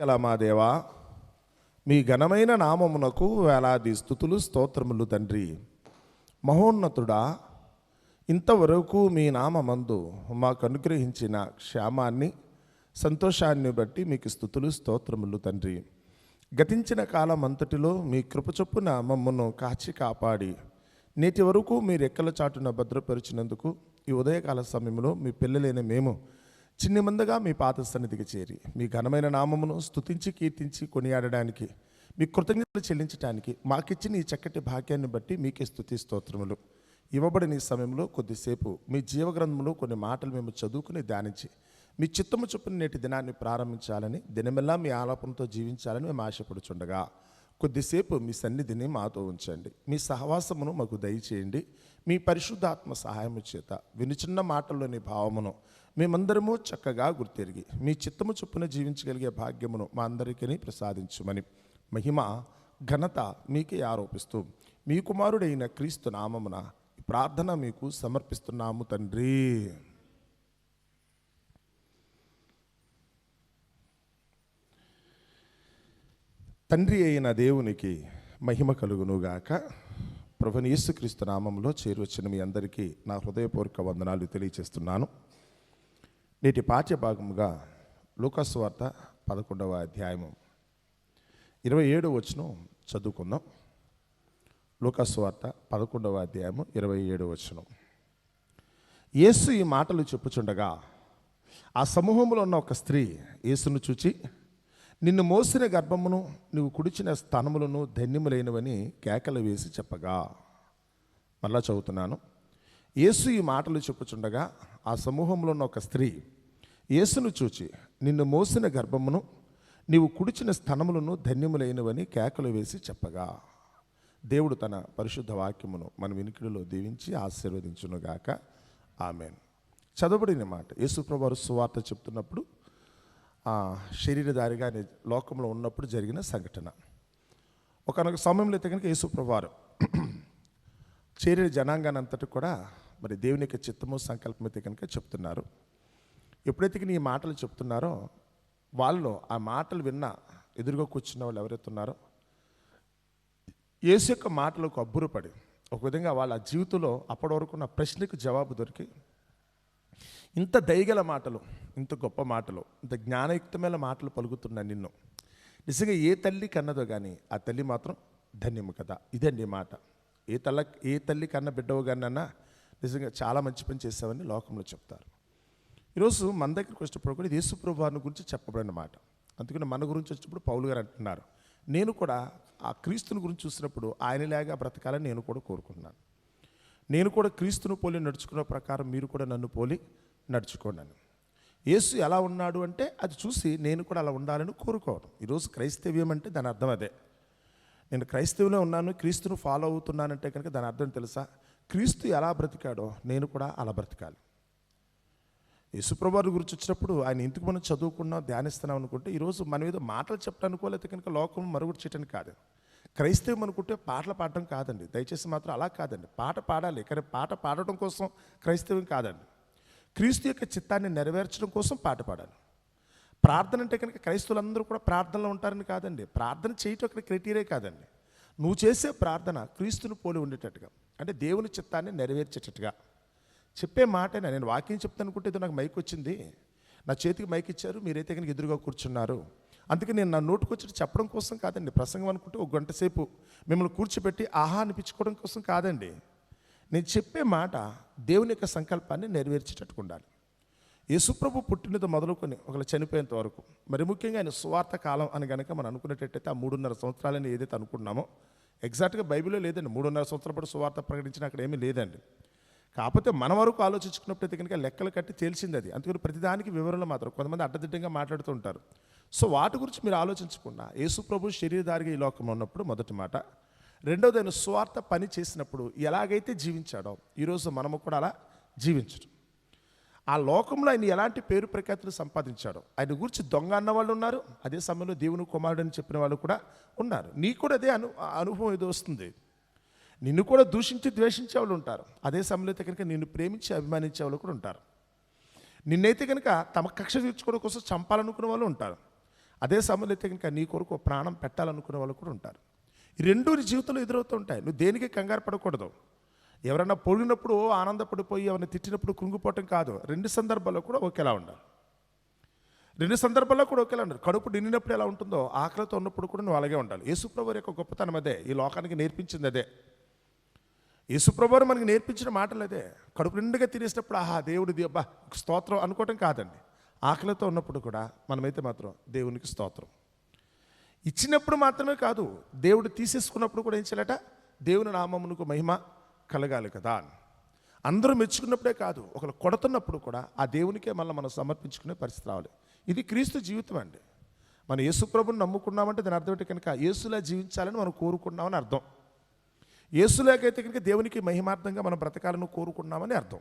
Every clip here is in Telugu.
గల మా దేవా, మీ ఘనమైన నామమునకు వేలాది స్తుతులు స్తోత్రములు తండ్రి. మహోన్నతుడా, ఇంతవరకు మీ నామమందు మాకు అనుగ్రహించిన క్షేమాన్ని సంతోషాన్ని బట్టి మీకు స్తుతులు స్తోత్రములు తండ్రి. గతించిన కాలం అంతటిలో మీ కృప చొప్పున మమ్మను కాచి కాపాడి నేటి వరకు మీ రెక్కల చాటున భద్రపరిచినందుకు ఈ ఉదయకాల సమయంలో మీ పిల్లలైన మేము చిన్ని మందగా మీ పాత సన్నిధికి చేరి మీ ఘనమైన నామమును స్తుతించి కీర్తించి కొనియాడడానికి మీ కృతజ్ఞతలు చెల్లించడానికి మాకిచ్చిన ఈ చక్కటి భాగ్యాన్ని బట్టి మీకే స్తుతి స్తోత్రములు. ఇవ్వబడిన ఈ సమయంలో కొద్దిసేపు మీ జీవగ్రంథంలో కొన్ని మాటలు మేము చదువుకుని ధ్యానించి మీ చిత్తము చొప్పున నేటి దినాన్ని ప్రారంభించాలని, దినమెల్లా మీ ఆలాపంతో జీవించాలని మేము ఆశపడుచుండగా కొద్దిసేపు మీ సన్నిధిని మాతో ఉంచండి. మీ సహవాసమును మాకు దయచేయండి. మీ పరిశుద్ధాత్మ సహాయము చేత వినుచున్న మాటల్లోని భావమును మేమందరము చక్కగా గుర్తెరిగి మీ చిత్తము చొప్పున జీవించగలిగే భాగ్యమును మా అందరికీ ప్రసాదించుమని మహిమ ఘనత మీకే ఆరోపిస్తూ మీ కుమారుడైన క్రీస్తు నామమున ఈ ప్రార్థన మీకు సమర్పిస్తున్నాము తండ్రి. తండ్రి అయిన దేవునికి మహిమ కలుగునుగాక. ప్రభువైన యేసుక్రీస్తు నామంలో చేరువచ్చిన మీ అందరికీ నా హృదయపూర్వక వందనాలు తెలియచేస్తున్నాను. నేటి పాఠ్య భాగముగా లూకాసు వార్త 11వ అధ్యాయము 27వ వచనం చదువుకుందాం. లూకాసు వార్త 11వ అధ్యాయము 27వ వచనం. యేసు ఈ మాటలు చెప్పుచుండగా ఆ సమూహంలో ఉన్న ఒక స్త్రీ యేసును చూచి, నిన్ను మోసిన గర్భమును నువ్వు కుడిచిన స్థనములను ధన్యములైనవని కేకలు వేసి చెప్పగా. మళ్ళా చదువుతున్నాను. యేసు ఈ మాటలు చెప్పుచుండగా ఆ సమూహంలో ఉన్న ఒక స్త్రీ యేసును చూచి, నిన్ను మోసిన గర్భమును నీవు కుడిచిన స్థనములను ధన్యములైనవని కేకలు వేసి చెప్పగా. దేవుడు తన పరిశుద్ధ వాక్యమును మన వినికిడిలో దీవించి ఆశీర్వదించునుగాక. ఆమెన్. చదవబడిన మాట యేసు ప్రభువారు సువార్త చెప్తున్నప్పుడు శరీరధారిగా లోకంలో ఉన్నప్పుడు జరిగిన సంఘటన. ఒకనొక సమయంలో అయితే కనుక యేసు ప్రభువారు చేరిన జనాంగాన్ని అంతటి కూడా మరి దేవుని యొక్క చిత్తము సంకల్పం అయితే కనుక చెప్తున్నారు. ఎప్పుడైతే ఈ మాటలు చెప్తున్నారో వాళ్ళు ఆ మాటలు విన్న ఎదురుగా కూర్చున్న వాళ్ళు ఎవరైతే ఉన్నారో యేసు యొక్క మాటలకు అబ్బురపడి ఒక విధంగా వాళ్ళ జీవితంలో అప్పటి వరకు ఉన్న ప్రశ్నకు జవాబు దొరికి, ఇంత దయగల మాటలు, ఇంత గొప్ప మాటలు, ఇంత జ్ఞానయుక్తమైన మాటలు పలుకుతున్నా నిన్ను నిజంగా ఏ తల్లి కన్నదో కానీ ఆ తల్లి మాత్రం ధన్యము కదా. ఇదండి మాట. ఏ తల్లి కన్న బిడ్డవు కానీ అన్నా నిజంగా చాలా మంచి పని చేసావని లోకంలో చెప్తారు. ఈరోజు మన దగ్గరికి వచ్చినప్పుడు కూడా యేసు ప్రభువు వారిని గురించి చెప్పబడిన మాట. అందుకని మన గురించి వచ్చినప్పుడు పౌలు గారు అంటున్నారు, నేను కూడా ఆ క్రీస్తుని గురించి చూసినప్పుడు ఆయనలాగా బ్రతకాలని నేను కూడా కోరుకుంటున్నాను. నేను కూడా క్రీస్తును పోలి నడుచుకున్న ప్రకారం మీరు కూడా నన్ను పోలి నడుచుకోండి. యేసు ఎలా ఉన్నాడు అంటే అది చూసి నేను కూడా అలా ఉండాలని కోరుకోవడం. ఈరోజు క్రైస్తవ్యం అంటే దాని అర్థం అదే. నేను క్రైస్తవులో ఉన్నాను, క్రీస్తును ఫాలో అవుతున్నానంటే కనుక దాని అర్థం తెలుసా? క్రీస్తు ఎలా బ్రతికాడో నేను కూడా అలా బ్రతకాలి. యేసుప్రభువారి గురించి వచ్చినప్పుడు ఆయన ఎందుకు మనం చదువుకున్నాం, ధ్యానిస్తున్నాం అనుకుంటే ఈరోజు మన మీద మాటలు చెప్పడానికో లేకపోతే కనుక లోకం మరుగుడు చేయడానికి కాదు. క్రైస్తవం అనుకుంటే పాటలు పాడటం కాదండి. దయచేసి మాత్రం అలా కాదండి. పాట పాడాలి, కానీ పాట పాడటం కోసం క్రైస్తవం కాదండి. క్రీస్తు యొక్క చిత్తాన్ని నెరవేర్చడం కోసం పాట పాడాలి. ప్రార్థన అంటే కనుక క్రైస్తవులందరూ కూడా ప్రార్థనలో ఉంటారని కాదండి. ప్రార్థన చేయటం అక్కడ క్రైటీరియా కాదండి. నువ్వు చేసే ప్రార్థన క్రీస్తుని పోలి ఉండేటట్టుగా, అంటే దేవుని చిత్తాన్ని నెరవేర్చేటట్టుగా చెప్పే మాటైనా. నేను వాక్యం చెప్తాను అనుకుంటే ఇది నాకు మైక్ వచ్చింది, నా చేతికి మైక్ ఇచ్చారు, మీరైతే కనుక ఎదురుగా కూర్చున్నారు. అందుకే నేను నా నోటుకు వచ్చి చెప్పడం కోసం కాదండి. ప్రసంగం అనుకుంటే ఒక గంట సేపు మిమ్మల్ని కూర్చోబెట్టి ఆహా అనిపించుకోవడం కోసం కాదండి. నేను చెప్పే మాట దేవుని యొక్క సంకల్పాన్ని నెరవేర్చేటట్టు ఉండాలి. యేసుప్రభు పుట్టినది మొదలుకొని ఒకళ్ళు చనిపోయేంత వరకు, మరి ముఖ్యంగా ఆయన సువార్త కాలం అని కనుక మనం అనుకునేటట్టయితే ఆ 3.5 సంవత్సరాలని ఏదైతే అనుకున్నామో ఎగ్జాక్ట్గా బైబిల్లో లేదండి. 3.5 సంవత్సరాల పాటు సువార్త ప్రకటించిన అక్కడ ఏమీ లేదండి. కాకపోతే మన వరకు ఆలోచించుకున్నప్పుడైతే కనుక లెక్కలు కట్టి తేల్చింది అది. అందుకని ప్రతిదానికి వివరణలు మాత్రం కొంతమంది అడ్డదిడ్డంగా మాట్లాడుతూ ఉంటారు. సో వాటి గురించి మీరు ఆలోచించకుండా యేసు ప్రభు శరీరధారిగా ఈ లోకంలో ఉన్నప్పుడు మొదటి మాట. రెండవది, ఆయన సువార్త పని చేసినప్పుడు ఎలాగైతే జీవించాడో ఈరోజు మనము కూడా అలా జీవించడం. ఆ లోకంలో ఆయన ఎలాంటి పేరు ప్రఖ్యాతులు సంపాదించాడో, ఆయన గురించి దొంగ అన్న వాళ్ళు ఉన్నారు, అదే సమయంలో దేవుని కుమారుడు అని చెప్పిన వాళ్ళు కూడా ఉన్నారు. నీకు కూడా అదే అనుభవం ఏదో వస్తుంది. నిన్ను కూడా దూషించి ద్వేషించే వాళ్ళు ఉంటారు, అదే సమయంలో అయితే కనుక నిన్ను ప్రేమించి అభిమానించే వాళ్ళు కూడా ఉంటారు. నిన్నైతే కనుక తమ కక్ష తీర్చుకోవడం కోసం చంపాలనుకునే వాళ్ళు ఉంటారు, అదే సమయంలో అయితే కనుక నీ కొరకు ఒక ప్రాణం పెట్టాలనుకునే వాళ్ళు కూడా ఉంటారు. ఈ రెండు నీ జీవితంలో ఎదురవుతూ ఉంటాయి. నువ్వు దేనికి కంగారు పడకూడదు. ఎవరన్నా పొగిడినప్పుడు ఆనందపడిపోయి ఎవరిని తిట్టినప్పుడు కృంగిపోవటం కాదు. రెండు సందర్భాల్లో కూడా ఒకేలా ఉండాలి. రెండు సందర్భాల్లో కూడా ఒకేలా ఉండాలి. కడుపు నిండినప్పుడు ఎలా ఉంటుందో ఆకలితో ఉన్నప్పుడు కూడా నువ్వు అలాగే ఉండాలి. యేసుప్రభువు యొక్క గొప్పతనం అదే, ఈ లోకానికి నేర్పించింది అదే. యేసుప్రభువు మనకి నేర్పించిన మాటలు అదే. కడుపు నిండుగా తినేసినప్పుడు ఆహా దేవుడిది అబ్బా స్తోత్రం అనుకోవటం కాదండి. ఆకలితో ఉన్నప్పుడు కూడా మనమైతే మాత్రం దేవునికి స్తోత్రం. ఇచ్చినప్పుడు మాత్రమే కాదు, దేవుడు తీసేసుకున్నప్పుడు కూడా ఏం చేయాలట, దేవుని నామమునకు మహిమ కలగాలి కదా. అందరూ మెచ్చుకున్నప్పుడే కాదు, ఒకరు కొడుతున్నప్పుడు కూడా ఆ దేవునికే మళ్ళీ మనం సమర్పించుకునే పరిస్థితి రావాలి. ఇది క్రీస్తు జీవితం అండి. మనం యేసుప్రభుని నమ్ముకున్నామంటే దాని అర్థం ఏంటి కనుక యేసులా జీవించాలని మనం కోరుకున్నామని అర్థం. యేసులాగైతే కనుక దేవునికి మహిమార్థంగా మనం బ్రతకాలను కోరుకున్నామని అర్థం.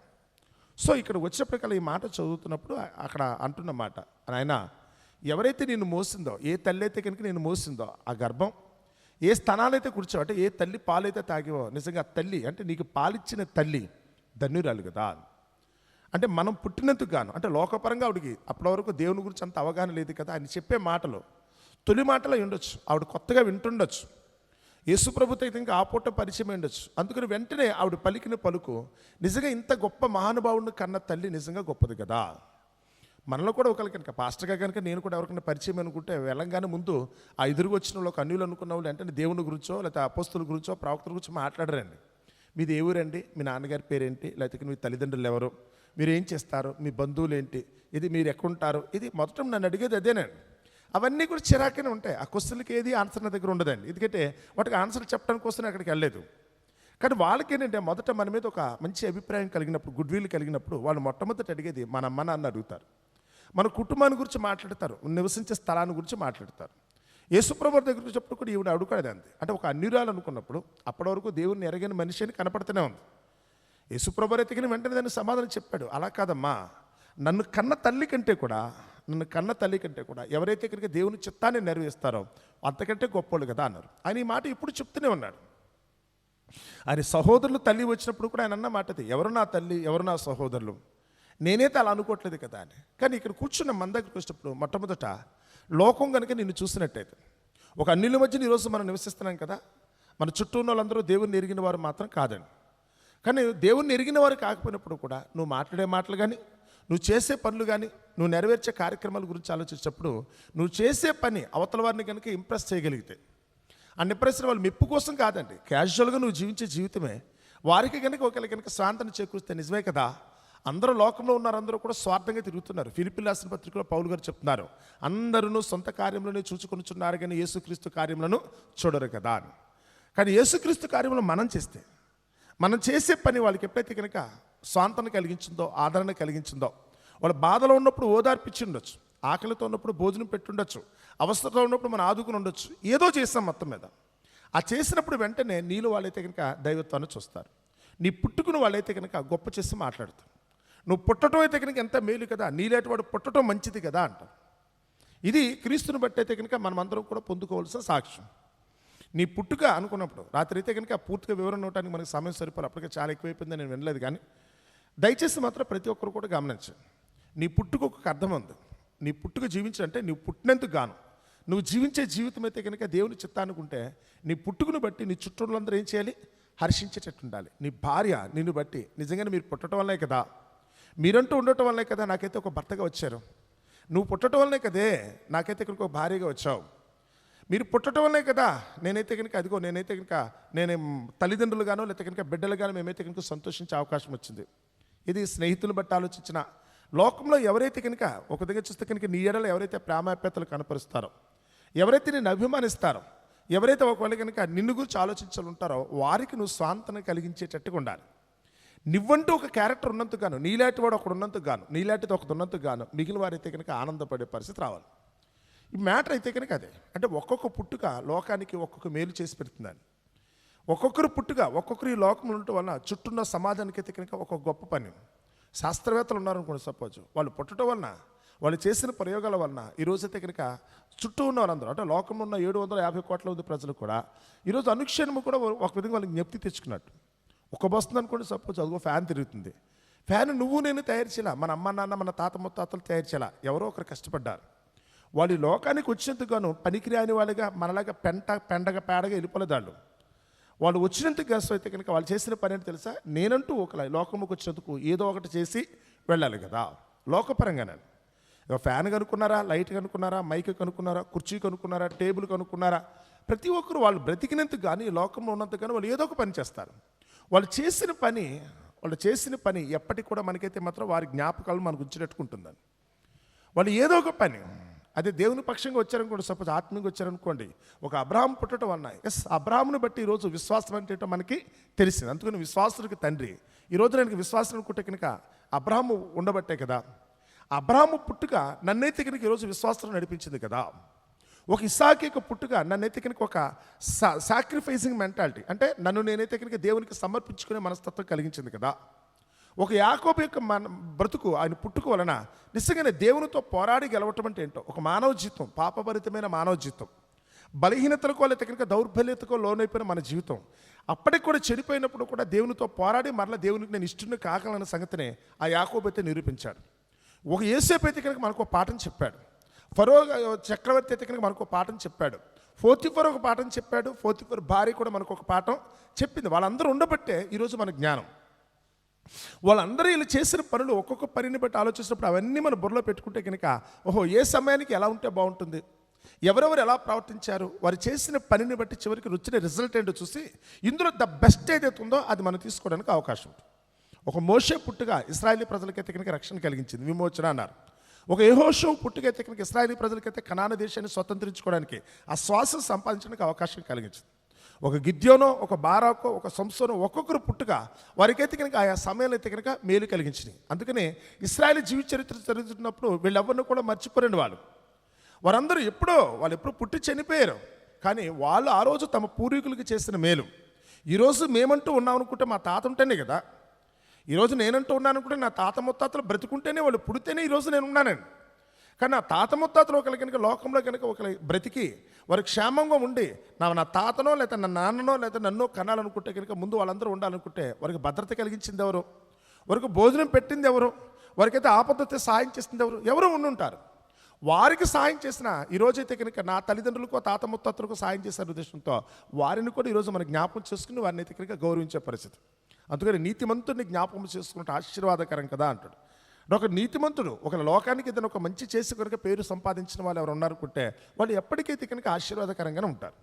సో ఇక్కడ వచ్చినప్పటికల్లా ఈ మాట చదువుతున్నప్పుడు అక్కడ అంటున్న మాట, ఆయన ఎవరైతే నిన్ను మోసిందో, ఏ తల్లి అయితే కనుక నేను మోసిందో ఆ గర్భం, ఏ స్థానాలైతే కూర్చోవు అంటే ఏ తల్లి పాలైతే తాగేవో, నిజంగా తల్లి అంటే నీకు పాలిచ్చిన తల్లి ధన్యురాలు కదా. అంటే మనం పుట్టినందుకు గాను, అంటే లోకపరంగా ఆవిడికి అప్పటి వరకు దేవుని గురించి అంత అవగాహన లేదు కదా. ఆయన చెప్పే మాటలు తొలి మాటలు ఉండొచ్చు, ఆవిడ కొత్తగా వింటుండొచ్చు. యేసుప్రభుతో అయితే ఇంకా ఆ పూట పరిచయం ఉండొచ్చు. అందుకని వెంటనే ఆవిడ పలికిన పలుకు నిజంగా ఇంత గొప్ప మహానుభావుడిని కన్న తల్లి నిజంగా గొప్పది కదా. మనలో కూడా ఒకరికి కనుక పాస్టర్గా కనుక నేను కూడా ఎవరికైనా పరిచయం అనుకుంటే వెళ్ళంగానే ముందు ఆ ఎదురుగా వచ్చిన వాళ్ళు అన్యులు అనుకున్న వాళ్ళు అంటే దేవుని గురించో లేకపోతే అపోస్తుల గురించో ప్రవక్తల గురించో మాట్లాడరండి. మీది ఏ ఊరండి, మీ నాన్నగారి పేరేంటి, లేకపోతే మీ తల్లిదండ్రులు ఎవరు, మీరు ఏం చేస్తారు, మీ బంధువులు ఏంటి, ఇది మీరు ఎక్కడుంటారు, ఇది మొదట నన్ను అడిగేది అదేనండి. అవన్నీ కూడా చిరాకనే ఉంటాయి. ఆ క్వశ్చన్లకి ఏది ఆన్సర్ నా దగ్గర ఉండదండి. ఎందుకంటే వాటికి ఆన్సర్ చెప్పడానికి కోసం అక్కడికి వెళ్ళలేదు. కానీ వాళ్ళకి ఏంటంటే మొదట మన మీద ఒక మంచి అభిప్రాయం కలిగినప్పుడు, గుడ్ విల్ కలిగినప్పుడు వాళ్ళు మొట్టమొదటి అడిగేది మన అమ్మ నాన్న అడుగుతారు, మన కుటుంబాన్ని గురించి మాట్లాడతారు, నివసించే స్థలాన్ని గురించి మాట్లాడతారు. యేసుప్రభు దగ్గర చెప్పినప్పుడు కూడా ఈవిడ అడుగుతాడు అంతే. అంటే ఒక అన్యురాలు అనుకున్నప్పుడు అప్పటి వరకు దేవుడిని ఎరగని మనిషి అని కనపడుతూనే ఉంది. యేసుప్రభు ఎతికిన వెంటనే దాన్ని సమాధానం చెప్పాడు, అలా కాదమ్మా, నన్ను కన్న తల్లి కంటే కూడా ఎవరైతే కనుక దేవుని చిత్తాన్ని నెరవేరుస్తారో అంతకంటే గొప్పోళ్ళు కదా అన్నారు. ఆయన ఈ మాట ఇప్పుడు చెప్తూనే ఉన్నాడు. ఆయన సహోదరులు తల్లి వచ్చినప్పుడు కూడా ఆయన అన్న మాటది, ఎవరు నా తల్లి, ఎవరు నా సహోదరులు, నేనైతే అలా అనుకోవట్లేదు కదా అని. కానీ ఇక్కడ కూర్చున్న మన దగ్గరికి వచ్చినప్పుడు మొట్టమొదట లోకం కనుక నిన్ను చూసినట్టయితే, ఒక అన్యుల మధ్యన ఈరోజు మనం నివసిస్తున్నాం కదా, మన చుట్టూ ఉన్న వాళ్ళందరూ దేవుణ్ణి ఎరిగిన వారు మాత్రం కాదండి. కానీ దేవుణ్ణి ఎరిగిన వారు కాకపోయినప్పుడు కూడా నువ్వు మాట్లాడే మాటలు కానీ, నువ్వు చేసే పనులు కానీ, నువ్వు నెరవేర్చే కార్యక్రమాల గురించి ఆలోచించినప్పుడు నువ్వు చేసే పని అవతల వారిని కనుక ఇంప్రెస్ చేయగలిగితే, ఆ ఇంప్రెస్ వాళ్ళు మెప్పు కోసం కాదండి, క్యాజువల్గా నువ్వు జీవించే జీవితమే వారికి కనుక ఒకవేళ కనుక శాంతిని చేకూరిస్తే నిజమే కదా. అందరూ లోకంలో ఉన్నారు, అందరూ కూడా స్వార్థంగా తిరుగుతున్నారు. ఫిలిప్పీయుల రాసిన పత్రికలో పౌలు గారు చెప్తున్నారు, అందరూ సొంత కార్యములను చూచుకొనుచున్నారు కానీ యేసుక్రీస్తు కార్యములను చూడరు కదా అని. కానీ యేసుక్రీస్తు కార్యములను మనం చేసే పని వాళ్ళకి ఎప్పుడైతే కనుక స్వాంతన కలిగించిందో, ఆదరణ కలిగించిందో, వాళ్ళ బాధలో ఉన్నప్పుడు ఓదార్పిచ్చి ఉండొచ్చు, ఆకలితో ఉన్నప్పుడు భోజనం పెట్టుండొచ్చు, అవస్థతో ఉన్నప్పుడు మనం ఆదుకుని ఉండొచ్చు, ఏదో చేస్తాం మొత్తం మీద. ఆ చేసినప్పుడు వెంటనే నీళ్ళు వాళ్ళైతే కనుక దైవత్వాన్ని చూస్తారు. నీ పుట్టుకుని వాళ్ళైతే కనుక గొప్ప చేసి మాట్లాడుతారు. నువ్వు పుట్టడం అయితే కనుక ఎంత మేలు కదా, నీలేటి వాడు పుట్టడం మంచిది కదా అంటారు. ఇది క్రీస్తుని బట్టి అయితే కనుక మనమందరం కూడా పొందుకోవాల్సిన సాక్ష్యం. నీ పుట్టుక అనుకున్నప్పుడు రాత్రి అయితే కనుక పూర్తిగా వివరణ ఇవ్వడానికి మనకి సమయం సరిపోవాలి, అప్పటికే చాలా ఎక్కువైపోయిందని నేను వినలేదు. కానీ దయచేసి మాత్రం ప్రతి ఒక్కరు కూడా గమనించండి, నీ పుట్టుక ఒక అర్థం ఉంది. నీ పుట్టుక జీవించాలంటే నువ్వు పుట్టినందుకు గాను నువ్వు జీవించే జీవితం అయితే కనుక దేవుని చిత్తానుకుంటే నీ పుట్టుకును బట్టి నీ చుట్టూలందరూ ఏం చేయాలి, హర్షించేటట్టు ఉండాలి. నీ భార్య నిన్ను బట్టి నిజంగానే మీరు పుట్టడం వల్లే కదా, మీరంటూ ఉండటం వల్లే కదా నాకైతే ఒక భర్తగా వచ్చారు, నువ్వు పుట్టడం వల్లే కదే నాకైతే కనుక ఒక భార్యగా వచ్చావు, మీరు పుట్టడం వల్లే కదా నేనైతే కనుక నేను తల్లిదండ్రులుగానో లేకపోతే కనుక బిడ్డలుగానో మేమైతే కనుక సంతోషించే అవకాశం వచ్చింది. ఇది స్నేహితులు బట్టి ఆలోచించిన లోకంలో ఎవరైతే కనుక ఒక దగ్గర చూస్తే కనుక నీ ఎడలో ఎవరైతే ప్రేమాప్యతలు కనపరుస్తారో, ఎవరైతే నిన్ను అభిమానిస్తారో, ఎవరైతే ఒకవేళ కనుక నిన్ను గురించి ఆలోచించాలంటారో వారికి నువ్వు స్వాంతన కలిగించేటట్టుగా ఉండాలి. నువ్వంటూ ఒక క్యారెక్టర్ ఉన్నందుకు గాను, నీలాంటి వాడు ఒకడు ఉన్నందుకు గాను, నీలాంటిది ఒకటి ఉన్నందుకు గాను మిగిలిన వారైతే కనుక ఆనందపడే పరిస్థితి రావాలి. ఈ మ్యాటర్ అయితే కనుక అదే. అంటే ఒక్కొక్క పుట్టుక లోకానికి ఒక్కొక్క మేలు చేసి పెడుతుందని. ఒక్కొక్కరు పుట్టుక ఒక్కొక్కరు ఈ లోకంలో ఉండటం వల్ల చుట్టూన్న సమాజానికి అయితే కనుక ఒక గొప్ప పని. శాస్త్రవేత్తలు ఉన్నారనుకోండి, సపోజ్ వాళ్ళు పుట్టడం వలన, వాళ్ళు చేసిన ప్రయోగాల వలన ఈరోజైతే కనుక చుట్టూ ఉన్న వాళ్ళందరూ, అంటే లోకంలో ఉన్న 750 కోట్ల మంది ప్రజలు కూడా ఈరోజు అనుక్షణము కూడా ఒక విధంగా వాళ్ళకి జ్ఞప్తి తెచ్చుకున్నట్టు. ఒక వస్తుంది అనుకోండి, సపోజ్ అదిగో ఫ్యాన్ తిరుగుతుంది. ఫ్యాన్ నువ్వు నేను తయారు చేయాల, మన అమ్మ నాన్న మన తాత ముత్తాతలు తయారు చేయాల, ఎవరో ఒకరు కష్టపడ్డారు. వాళ్ళు ఈ లోకానికి వచ్చినందుకు గాను పనికిరాని వాళ్ళుగా మనలాగా పేడగా వెళ్ళిపోలేదు వాళ్ళు. వాళ్ళు వచ్చినందుకు గాసు అయితే కనుక వాళ్ళు చేసిన పని ఏంటి తెలుసా? నేనంటూ ఒక లోకంలోకి వచ్చినందుకు ఏదో ఒకటి చేసి వెళ్ళాలి కదా, లోకపరంగానే. ఫ్యాన్ కనుక్కున్నారా, లైట్ కనుక్కున్నారా, మైక్ కనుక్కున్నారా, కుర్చీ కనుక్కున్నారా, టేబుల్ కనుక్కున్నారా? ప్రతి ఒక్కరు వాళ్ళు బ్రతికినందుకు కానీ లోకంలో ఉన్నందుకు కానీ వాళ్ళు ఏదో ఒక పని చేస్తారు. వాళ్ళు చేసిన పని ఎప్పటికి కూడా మనకైతే మాత్రం వారి జ్ఞాపకాలు మనకు ఉంచినట్టుకుంటుందని. వాళ్ళు ఏదో ఒక పని, అదే దేవుని పక్షంగా వచ్చారనుకోండి, సపోజ్ ఆత్మీయంగా వచ్చారనుకోండి, ఒక అబ్రహాం పుట్టడం అన్నాయి. అబ్రహాంను బట్టి ఈరోజు విశ్వాసం అంటే మనకి తెలిసింది. అందుకని విశ్వాసులకు తండ్రి. ఈరోజు నేను విశ్వాసం అనుకుంటే కనుక అబ్రహాము ఉండబట్టే కదా. అబ్రహాము పుట్టుక నన్నైతే కనుక ఈరోజు విశ్వాసం నడిపించింది కదా. ఒక ఇస్సాకు యొక్క పుట్టుక నన్నైతే కనుక ఒక సాక్రిఫైసింగ్ మెంటాలిటీ, అంటే నన్ను నేనైతే కనుక దేవునికి సమర్పించుకునే మనస్తత్వం కలిగించింది కదా. ఒక యాకోబు యొక్క బ్రతుకు, ఆయన పుట్టుక వలన నిజంగానే దేవునితో పోరాడి గెలవటం అంటే ఏంటో, ఒక మానవ జీవితం, పాపభరితమైన మానవ జీవితం, బలహీనతలకో లేకపోతే కనుక దౌర్బల్యతకో లోనైపోయిన మన జీవితం, అప్పటికి కూడా చెడిపోయినప్పుడు కూడా దేవునితో పోరాడి మరలా దేవునికి నేను ఇష్టం కాగలన్న సంగతిని ఆ యాకోబు అయితే నిరూపించాడు. ఒక యేసేపు అయితే కనుక మనకు ఒక పాఠం చెప్పాడు. ఫరో చక్రవర్తి అయితే కనుక మనకు ఒక పాఠం చెప్పాడు. పోతీఫర్ ఒక పాఠం చెప్పాడు. పోతీఫర్ భార్య కూడా మనకు ఒక పాఠం చెప్పింది. వాళ్ళందరూ ఉండబట్టే ఈరోజు మన జ్ఞానం. వాళ్ళందరూ ఇలా చేసిన పనులు ఒక్కొక్క పనిని బట్టి ఆలోచిస్తున్నప్పుడు అవన్నీ మన బుర్రలో పెట్టుకుంటే కనుక ఓహో ఏ సమయానికి ఎలా ఉంటే బాగుంటుంది, ఎవరెవరు ఎలా ప్రవర్తించారు, వారు చేసిన పనిని బట్టి చివరికి వచ్చిన రిజల్ట్ ఏంటో చూసి ఇందులో ద బెస్ట్ ఏదైతే ఉందో అది మనం తీసుకోవడానికి అవకాశం ఉంటుంది. ఒక మోషే పుట్టుగా ఇశ్రాయేలీ ప్రజలకైతే కనుక రక్షణ కలిగించింది, విమోచన అన్నారు. ఒక యెహోషువ పుట్టుకైతే కనుక ఇశ్రాయేలీ ప్రజలకైతే కనాను దేశాన్ని స్వతంత్రించుకోవడానికి ఆ శ్వాసను సంపాదించడానికి అవకాశం కలిగించింది. ఒక గిద్యోనో, ఒక బారాకో, ఒక సంసోనో ఒక్కొక్కరు పుట్టుగా వారికైతే కనుక ఆయా సమయాలు అయితే కనుక మేలు కలిగించినాయి. అందుకనే ఇశ్రాయేలీ జీవిత చరిత్ర చదువుతున్నప్పుడు వీళ్ళెవరిని కూడా మర్చిపోరండి. వారందరూ వాళ్ళు ఎప్పుడో పుట్టి చనిపోయారు, కానీ వాళ్ళు ఆ రోజు తమ పూర్వీకులకి చేసిన మేలు ఈరోజు మేమంటూ ఉన్నాం అనుకుంటే మా తాత ఉంటేనే కదా. ఈరోజు నేనంటూ ఉన్నాను అనుకుంటే నా తాత ముత్తాతలు బ్రతుకుంటేనే, వాళ్ళు పుడితేనే ఈరోజు నేను ఉన్నానండి. కానీ నా తాత ముత్తాతలు ఒకరి కనుక లోకంలో కనుక ఒకరి బ్రతికి వారికి క్షేమంగా ఉండి నా తాతనో లేదా నా నాన్ననో లేదా నన్నో కనాలనుకుంటే కనుక ముందు వాళ్ళందరూ ఉండాలనుకుంటే వారికి భద్రత కలిగించింది ఎవరు, వారికి భోజనం పెట్టింది ఎవరు, వారికైతే ఆపదతో సహాయం చేసింది ఎవరు ఉండుంటారు. వారికి సహాయం చేసిన ఈరోజైతే కనుక నా తల్లిదండ్రులకు తాత ముత్తాతలకు సహాయం చేసిన ఉద్దేశంతో వారిని కూడా ఈరోజు మనం జ్ఞాపకం చేసుకుని వారిని అయితే కనుక గౌరవించే పరిస్థితి. అందుకని నీతిమంతుడిని జ్ఞాపకం చేసుకుంటే ఆశీర్వాదకరం కదా అంటాడు. ఒక నీతిమంతుడు ఒక లోకానికి ఏదైనా ఒక మంచి చేసి కనుక పేరు సంపాదించిన వాళ్ళు ఎవరు ఉన్నారనుకుంటే వాళ్ళు ఎప్పటికైతే కనుక ఆశీర్వాదకరంగానే ఉంటారు.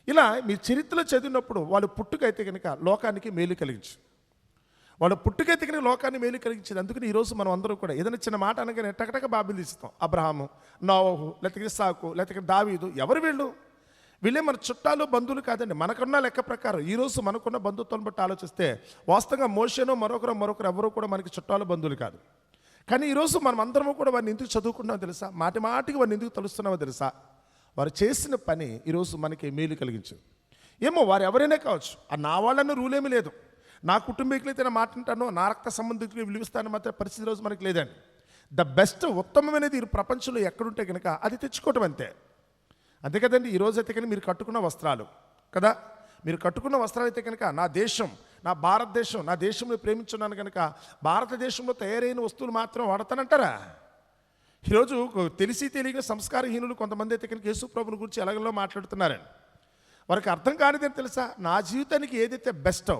ఇలా మీ చరిత్రలో చదివినప్పుడు వాళ్ళు పుట్టుకైతే కనుక లోకానికి మేలు కలిగించు, వాళ్ళ పుట్టుకైతే కనుక లోకాన్ని మేలు కలిగించేది. అందుకని ఈరోజు మనం అందరూ కూడా ఏదైనా చిన్న మాట అనగానే టకటక బాబిలు ఇస్తాం. అబ్రహాము, నోవహు, లేకపోతే ఇస్సాకు, లేకపోతే దావీదు, ఎవరు వీళ్ళే మన చుట్టాలు బంధువులు కాదండి. మనకున్న లెక్క ప్రకారం ఈరోజు మనకున్న బంధుత్వాన్ని బట్టి ఆలోచిస్తే వాస్తవంగా మోషేనో మరొకరు ఎవరో కూడా మనకి చుట్టాలు బంధువులు కాదు. కానీ ఈరోజు మనం అందరము కూడా వారిని ఎందుకు చదువుకుంటున్నామో తెలుసా, మాటికి వారిని ఎందుకు తెలుస్తున్నామో తెలుసా, వారు చేసిన పని ఈరోజు మనకి మేలు కలిగించింది. ఏమో వారు ఎవరైనా కావచ్చు, నా వాళ్ళన్న రూల్ ఏమీ లేదు. నా కుటుంబీకులైతే నా మాట అంటానో, నా రక్త సంబంధికులు విలువిస్తాను మాత్రం పరిస్థితి రోజు మనకి లేదండి. ద బెస్ట్ ఉత్తమమైనది ఈ ప్రపంచంలో ఎక్కడుంటే కనుక అది తెచ్చుకోవటం అంతే కదండి. ఈరోజు అయితే కనుక మీరు కట్టుకున్న వస్త్రాలు కదా, మీరు కట్టుకున్న వస్త్రాలు అయితే కనుక నా దేశం, నా భారతదేశం, నా దేశంలో ప్రేమించున్నాను కనుక భారతదేశంలో తయారైన వస్తువులు మాత్రం వాడతానంటారా? ఈరోజు తెలియక సంస్కారహీనులు కొంతమంది అయితే కనుక యేసు ప్రభుని గురించి ఎలాగలో మాట్లాడుతున్నారండి. వారికి అర్థం కానిదేం తెలుసా, నా జీవితానికి ఏదైతే బెస్టో,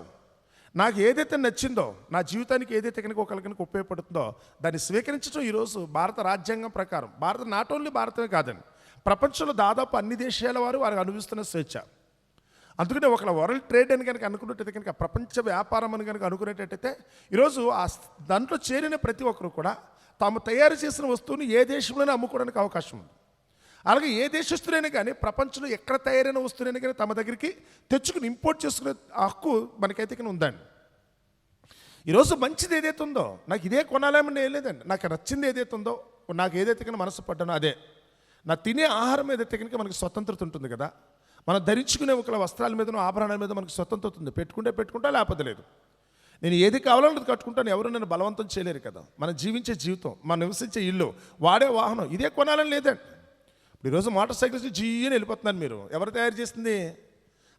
నాకు ఏదైతే నచ్చిందో, నా జీవితానికి ఏదైతే కనుక ఒకరికి కనుక ఉపయోగపడుతుందో దాన్ని స్వీకరించడం ఈరోజు భారత రాజ్యాంగం ప్రకారం, నాట్ ఓన్లీ భారతమే కాదండి, ప్రపంచంలో దాదాపు అన్ని దేశాల వారు అనుభవిస్తున్న స్వేచ్ఛ. అందుకనే ఒక వరల్డ్ ట్రేడ్ అని కనుక అనుకున్నట్టయితే కనుక, ప్రపంచ వ్యాపారం అని కనుక అనుకునేటట్టయితే ఈరోజు ఆ దాంట్లో చేరిన ప్రతి ఒక్కరు కూడా తాము తయారు చేసిన వస్తువుని ఏ దేశంలోనే అమ్ముకోవడానికి అవకాశం ఉంది. అలాగే ఏ దేశస్తులైనా కానీ ప్రపంచంలో ఎక్కడ తయారైన వస్తువులైనా కానీ తమ దగ్గరికి తెచ్చుకుని ఇంపోర్ట్ చేసుకునే హక్కు మనకైతే కానీ ఉందండి. ఈరోజు మంచిది ఏదైతే ఉందో, నాకు ఇదే కొనాలేమని ఏం లేదండి. నాకు నచ్చింది ఏదైతే ఉందో, నాకు ఏదైతే కానీ మనసు పడ్డానో అదే. నా తినే ఆహారం ఏదైతే కనుక మనకి స్వతంత్రత ఉంటుంది కదా, మనం ధరించుకునే ఒక వస్త్రాల మీదనో ఆభరణాల మీద మనకి స్వతంత్రత ఉంది. పెట్టుకుంటా లేకపోతే లేదు. నేను ఏది కావాలన్నది కట్టుకుంటాను, ఎవరు నన్ను బలవంతం చేయలేరు కదా. మనం జీవించే జీవితం, మనం నివసించే ఇల్లు, వాడే వాహనం ఇదే కొనాలని లేదండి. ఇప్పుడు ఈరోజు మోటార్ సైకిల్స్ జీని వెళ్ళిపోతున్నారు. మీరు ఎవరు తయారు చేసింది,